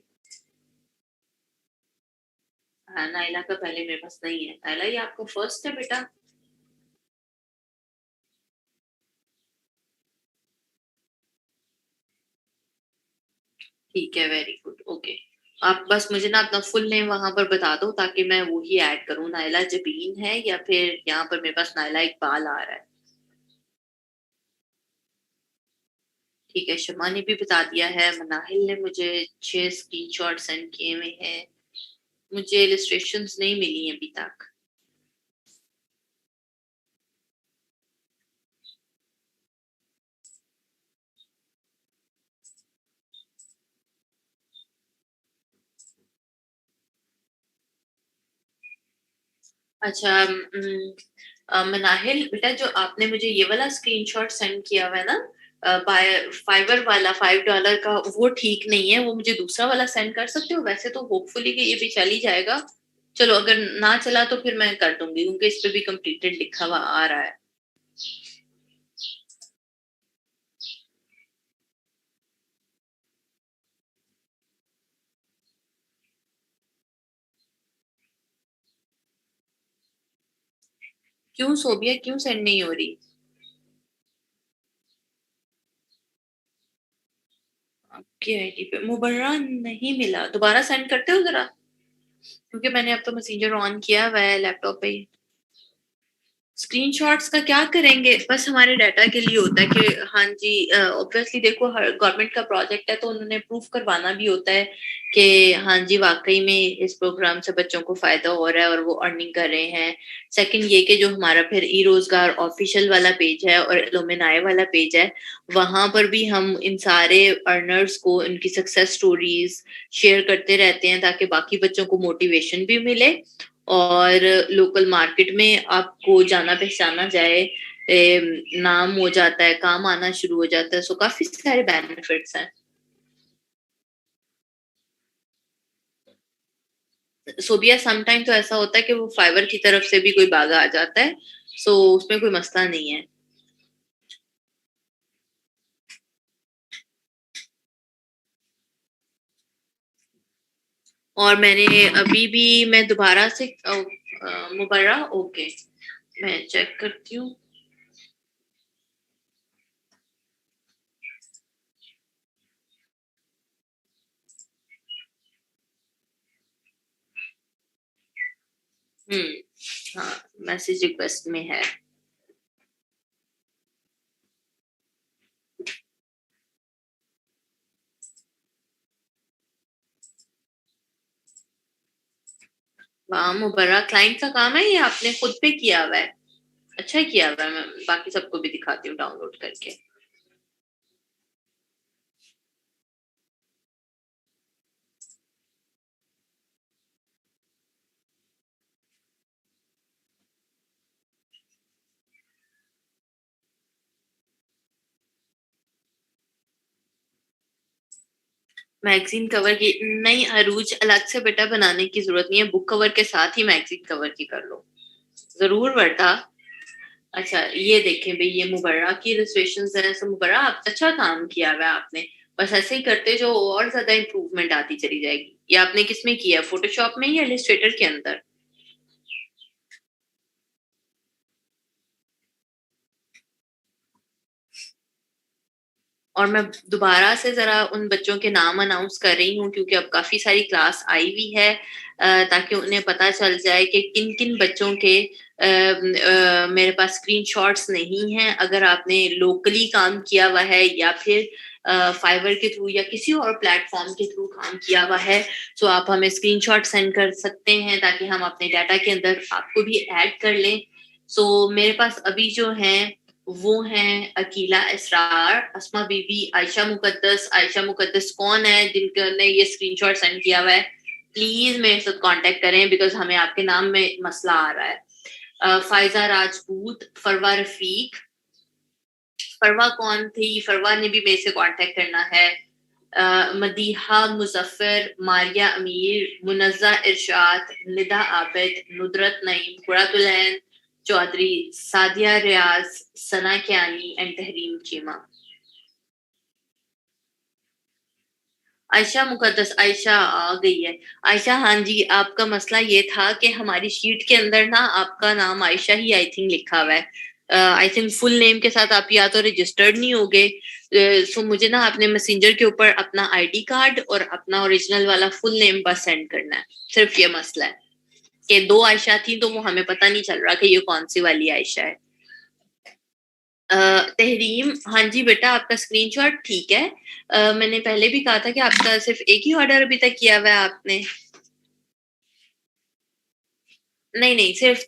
हाँ, नायला का पहले मेरे पास नहीं है। नायला ये आपका फर्स्ट है बेटा? ठीक है, वेरी गुड, ओके। आप बस मुझे ना अपना फुल नेम वहां पर बता दो ताकि मैं वो ही ऐड करूँ। नायला जबीन है या फिर यहाँ पर मेरे पास नायला इकबाल आ रहा है? ठीक है, शमा ने भी बता दिया है। मनाहिल ने मुझे 6 स्क्रीनशॉट सेंड किए हुए हैं। मुझे इलस्ट्रेशंस नहीं मिली अभी तक। अच्छा, मनाहिल बेटा जो आपने मुझे ये वाला स्क्रीनशॉट सेंड किया हुआ है ना, बाय फाइवर वाला $5 का, वो ठीक नहीं है। वो मुझे दूसरा वाला सेंड कर सकते हो? वैसे तो होपफुली कि ये भी चल ही जाएगा। चलो अगर ना चला तो फिर मैं कर दूंगी क्योंकि इस पे भी कंप्लीटेड लिखा हुआ आ रहा है। क्यों सोबिया, क्यों सेंड नहीं हो रही? आपकी आईडी पे मुबर्रा नहीं मिला, दोबारा सेंड करते हो जरा? क्योंकि मैंने अब तो मैसेंजर ऑन किया हुआ है लैपटॉप पे ही। स्क्रीनशॉट्स का क्या करेंगे? बस हमारे डाटा के लिए होता है कि हाँ जी, ऑब्वियसली देखो हर गवर्नमेंट का प्रोजेक्ट है तो उन्होंने प्रूफ करवाना भी होता है कि हाँ जी वाकई में इस प्रोग्राम से बच्चों को फायदा हो रहा है और वो अर्निंग कर रहे हैं। सेकंड ये कि जो हमारा फिर ई रोजगार ऑफिशियल वाला पेज है और एलुमनाई वाला पेज है, वहां पर भी हम इन सारे अर्नर्स को उनकी सक्सेस स्टोरीज शेयर करते रहते हैं ताकि बाकी बच्चों को मोटिवेशन भी मिले और लोकल मार्केट में आपको जाना पहचाना जाए, नाम हो जाता है, काम आना शुरू हो जाता है। सो काफी सारे बेनिफिट्स हैं। सोबिया समटाइम तो ऐसा होता है कि वो फाइवर की तरफ से भी कोई बागा आ जाता है, सो उसमें कोई मसला नहीं है। और मैंने अभी भी मैं दोबारा से मुबर्रा, ओके मैं चेक करती हूँ। हाँ, मैसेज रिक्वेस्ट में है। वाह मुबर्रा, क्लाइंट का काम है या आपने खुद पे किया हुआ है? अच्छा किया हुआ है। मैं बाकी सबको भी दिखाती हूँ डाउनलोड करके। मैगजीन कवर की नहीं अरूज, अलग से बेटा बनाने की जरूरत नहीं है। बुक कवर के साथ ही मैगजीन कवर की कर लो जरूर बेटा। अच्छा ये देखें भाई, ये मुबर्रा की इलस्ट्रेशन है। सो मुबर्रा आप अच्छा काम किया हुआ है आपने। बस ऐसे ही करते जो और ज्यादा इम्प्रूवमेंट आती चली जाएगी। ये आपने किस में किया, फोटोशॉप में या इलस्ट्रेटर के अंदर? और मैं दोबारा से जरा उन बच्चों के नाम अनाउंस कर रही हूँ क्योंकि अब काफी सारी क्लास आई हुई है, ताकि उन्हें पता चल जाए कि किन किन बच्चों के मेरे पास स्क्रीनशॉट्स नहीं हैं। अगर आपने लोकली काम किया हुआ है या फिर फाइवर के थ्रू या किसी और प्लेटफॉर्म के थ्रू काम किया हुआ है, तो आप हमें स्क्रीनशॉट सेंड कर सकते हैं ताकि हम अपने डाटा के अंदर आपको भी ऐड कर लें। सो मेरे पास अभी जो है वो हैं अकीला इसरार, अस्मा बीबी, आयशा मुकद्दस। आयशा मुकद्दस कौन है जिनने ये स्क्रीनशॉट सेंड किया हुआ है? प्लीज मेरे साथ कांटेक्ट करें बिकॉज हमें आपके नाम में मसला आ रहा है। फायजा राजपूत, फरवा रफीक। फरवा कौन थी? फरवा ने भी मेरे से कांटेक्ट करना है। मदीहा मुजफ्फर, मारिया अमीर, मुनज़्ज़ा इरशाद, निदा आबिद, नुदरत नईम, कुरातुलैन चौधरी, सादिया रियाज, सना कियानी एंड तहरीम चीमा। आयशा मुकद्दस, आयशा आ गई है। आयशा, हाँ जी, आपका मसला ये था कि हमारी शीट के अंदर ना आपका नाम आयशा ही आई थिंक लिखा हुआ है। आई थिंक फुल नेम के साथ आप या तो रजिस्टर्ड नहीं होगे। सो मुझे ना अपने मैसेंजर के ऊपर अपना आईडी कार्ड और अपना ओरिजिनल वाला फुल नेम बस सेंड करना है। सिर्फ ये मसला है कि दो आयशा थी तो वो हमें पता नहीं चल रहा कि ये कौन सी वाली आयशा है। तहरीम, हाँ जी बेटा, आपका स्क्रीनशॉट ठीक है। मैंने पहले भी कहा था कि आपका सिर्फ एक ही ऑर्डर अभी तक किया हुआ है आपने। नहीं नहीं, सिर्फ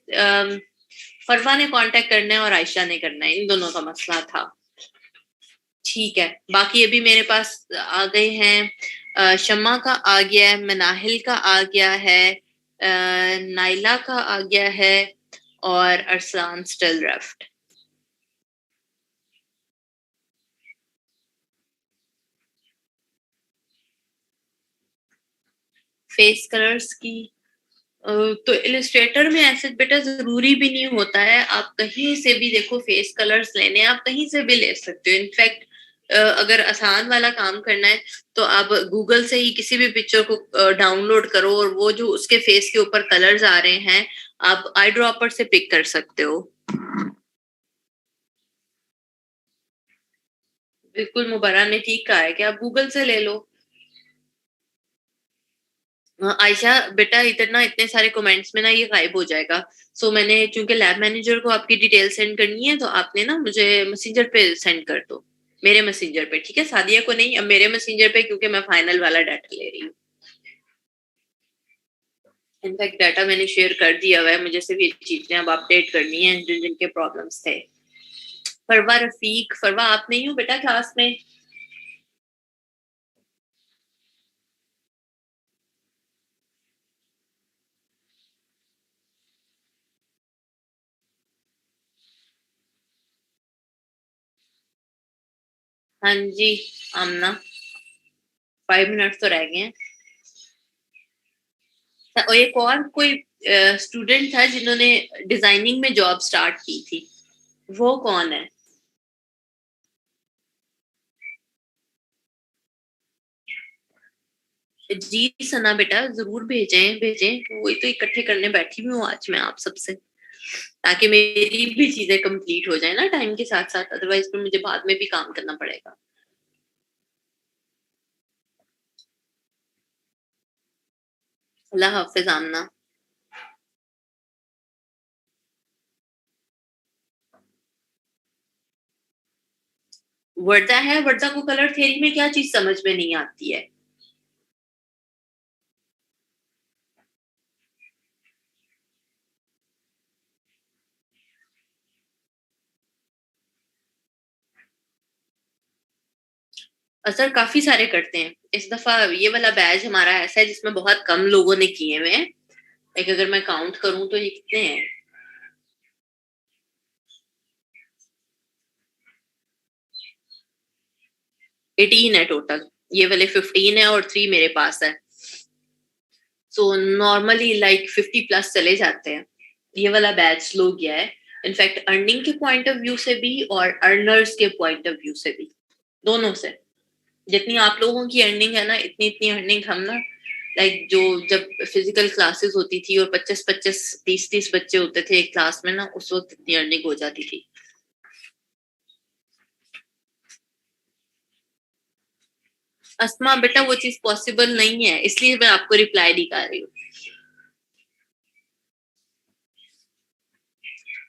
फरवा ने कांटेक्ट करना है और आयशा ने करना है, इन दोनों का मसला था। ठीक है, बाकी अभी मेरे पास आ गए हैं। शम्मा का आ गया है, मनाहिल का आ गया है, नाइला का आ गया है और Arsalan still left. Face colours की तो इलस्ट्रेटर में ऐसे बेटा जरूरी भी नहीं होता है। आप कहीं से भी देखो फेस कलर्स लेने, आप कहीं से भी ले सकते हो। इनफैक्ट अगर आसान वाला काम करना है तो आप गूगल से ही किसी भी पिक्चर को डाउनलोड करो और वो जो उसके फेस के ऊपर कलर्स आ रहे हैं आप आई ड्रॉपर से पिक कर सकते हो। बिल्कुल, मुबर्रा ने ठीक कहा है कि आप गूगल से ले लो। आयशा बेटा, इतना इतने सारे कमेंट्स में ना ये गायब हो जाएगा। सो मैंने चूंकि लैब मैनेजर को आपकी डिटेल सेंड करनी है तो आपने ना मुझे मैसेंजर पे सेंड कर दो, मेरे मैसेंजर पे, ठीक है? सादिया को नहीं, अब मेरे मैसेंजर पे, क्योंकि मैं फाइनल वाला डाटा ले रही हूँ। इनफैक्ट डाटा मैंने शेयर कर दिया हुआ है, मुझे सिर्फ ये चीजें अब अपडेट करनी है जिन जिनके प्रॉब्लम्स थे। फरवा रफीक, फरवा आप नहीं हो बेटा क्लास में? हाँ जी आमना, 5 मिनट तो रह गए हैं। और एक और कोई स्टूडेंट था जिन्होंने डिजाइनिंग में जॉब स्टार्ट की थी, वो कौन है? जी सना बेटा, जरूर भेजें भेजें, वही तो इकट्ठे करने बैठी हुई हूँ आज मैं आप सबसे, ताकि मेरी भी चीजें कंप्लीट हो जाए ना टाइम के साथ साथ, अदरवाइज फिर मुझे बाद में भी काम करना पड़ेगा। अल्लाह हाफिज आमना। वर्दा है, वर्दा को कलर थ्योरी में क्या चीज समझ में नहीं आती है? असर काफी सारे करते हैं। इस दफा ये वाला बैच हमारा ऐसा है जिसमें बहुत कम लोगों ने किए हुए हैं। एक अगर मैं काउंट करूं तो ये कितने हैं? 18 है टोटल। ये वाले 15 है और 3 मेरे पास है। सो नॉर्मली लाइक 50 प्लस चले जाते हैं। ये वाला बैच स्लो गया है, इनफैक्ट अर्निंग के पॉइंट ऑफ व्यू से भी और अर्नर्स के पॉइंट ऑफ व्यू से भी, दोनों से। जितनी आप लोगों की अर्निंग है ना, इतनी इतनी अर्निंग हम ना, लाइक जो जब फिजिकल क्लासेस होती थी और 25-25 30-30 बच्चे होते थे एक क्लास में ना, उस वक्त इतनी अर्निंग हो जाती थी। अस्मा बेटा, वो चीज पॉसिबल नहीं है, इसलिए मैं आपको रिप्लाई नहीं कर रही हूँ।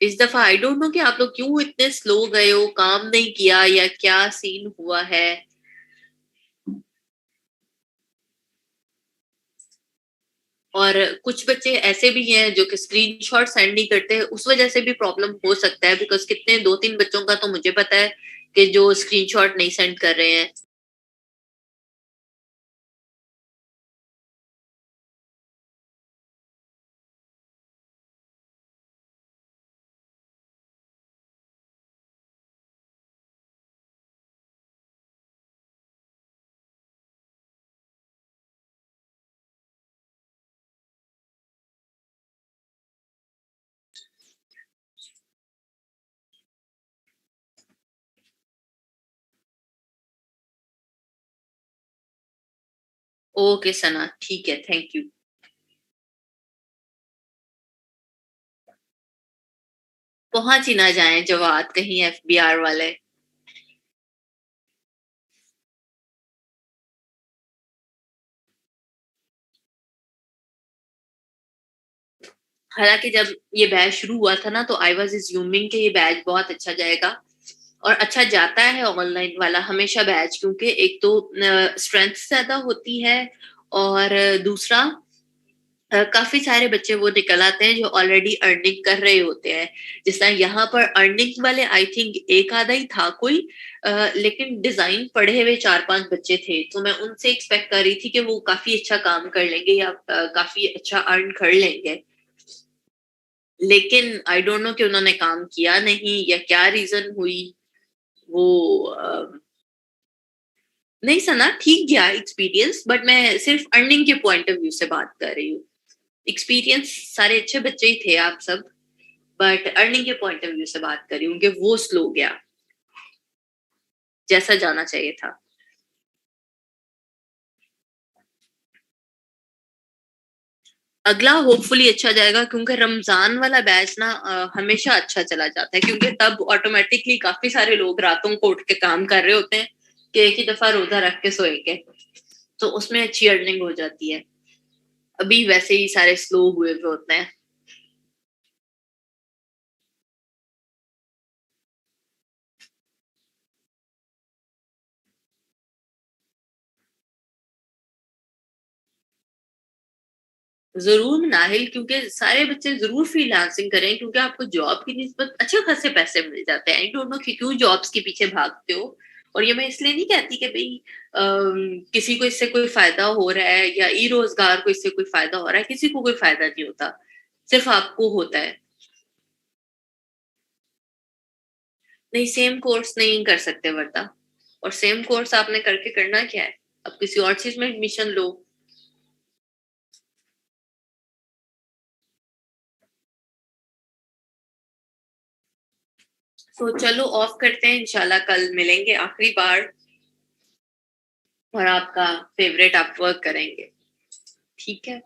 इस दफा आई डोंट नो कि आप लोग क्यों इतने स्लो गए हो, काम नहीं किया या क्या सीन हुआ है। और कुछ बच्चे ऐसे भी हैं जो कि स्क्रीनशॉट सेंड नहीं करते, उस वजह से भी प्रॉब्लम हो सकता है, बिकॉज कितने 2-3 बच्चों का तो मुझे पता है कि जो स्क्रीनशॉट नहीं सेंड कर रहे हैं। ओके सना, ठीक है, थैंक यू। पहुंच ही ना जाए जवाब कहीं एफबीआर वाले। हालांकि जब ये बैच शुरू हुआ था ना, तो आई वाज अज्यूमिंग कि ये बैच बहुत अच्छा जाएगा, और अच्छा जाता है ऑनलाइन वाला हमेशा बैच, क्योंकि एक तो स्ट्रेंथ ज्यादा होती है, और दूसरा काफी सारे बच्चे वो निकल आते हैं जो ऑलरेडी अर्निंग कर रहे होते हैं। जिस तरह यहाँ पर अर्निंग वाले आई थिंक एक आधा ही था कोई, लेकिन डिजाइन पढ़े हुए 4-5 बच्चे थे, तो मैं उनसे एक्सपेक्ट कर रही थी कि वो काफी अच्छा काम कर लेंगे या काफी अच्छा अर्न कर लेंगे। लेकिन आई डोंट नो कि उन्होंने काम किया नहीं या क्या रीजन हुई। वो नहीं सना, ठीक गया एक्सपीरियंस, बट मैं सिर्फ अर्निंग के पॉइंट ऑफ व्यू से बात कर रही हूँ। एक्सपीरियंस सारे अच्छे बच्चे ही थे आप सब, बट अर्निंग के पॉइंट ऑफ व्यू से बात कर रही हूँ कि वो स्लो गया जैसा जाना चाहिए था। अगला होपफुली अच्छा जाएगा, क्योंकि रमजान वाला बैच ना हमेशा अच्छा चला जाता है, क्योंकि तब ऑटोमेटिकली काफी सारे लोग रातों को उठ के काम कर रहे होते हैं कि एक ही दफा रोजा रख के सोएंगे, तो उसमें अच्छी अर्निंग हो जाती है। अभी वैसे ही सारे स्लो हुए हुए होते हैं। जरूर नाहिल, क्योंकि सारे बच्चे जरूर फ्रीलांसिंग करें, क्योंकि आपको जॉब की निस्बत अच्छे खासे पैसे मिल जाते हैं। आई डोंट नो कि क्यों जॉब्स के पीछे भागते हो। और ये मैं इसलिए नहीं कहती कि भाई किसी को इससे कोई फायदा हो रहा है या ई रोजगार को इससे कोई फायदा हो रहा है, किसी को कोई फायदा नहीं होता, सिर्फ आपको होता है। नहीं, सेम कोर्स नहीं कर सकते वरदा, और सेम कोर्स आपने करके करना क्या है, अब किसी और चीज में एडमिशन लो। तो चलो ऑफ करते हैं, इंशाल्लाह कल मिलेंगे आखिरी बार, और आपका फेवरेट आप वर्क करेंगे। ठीक है।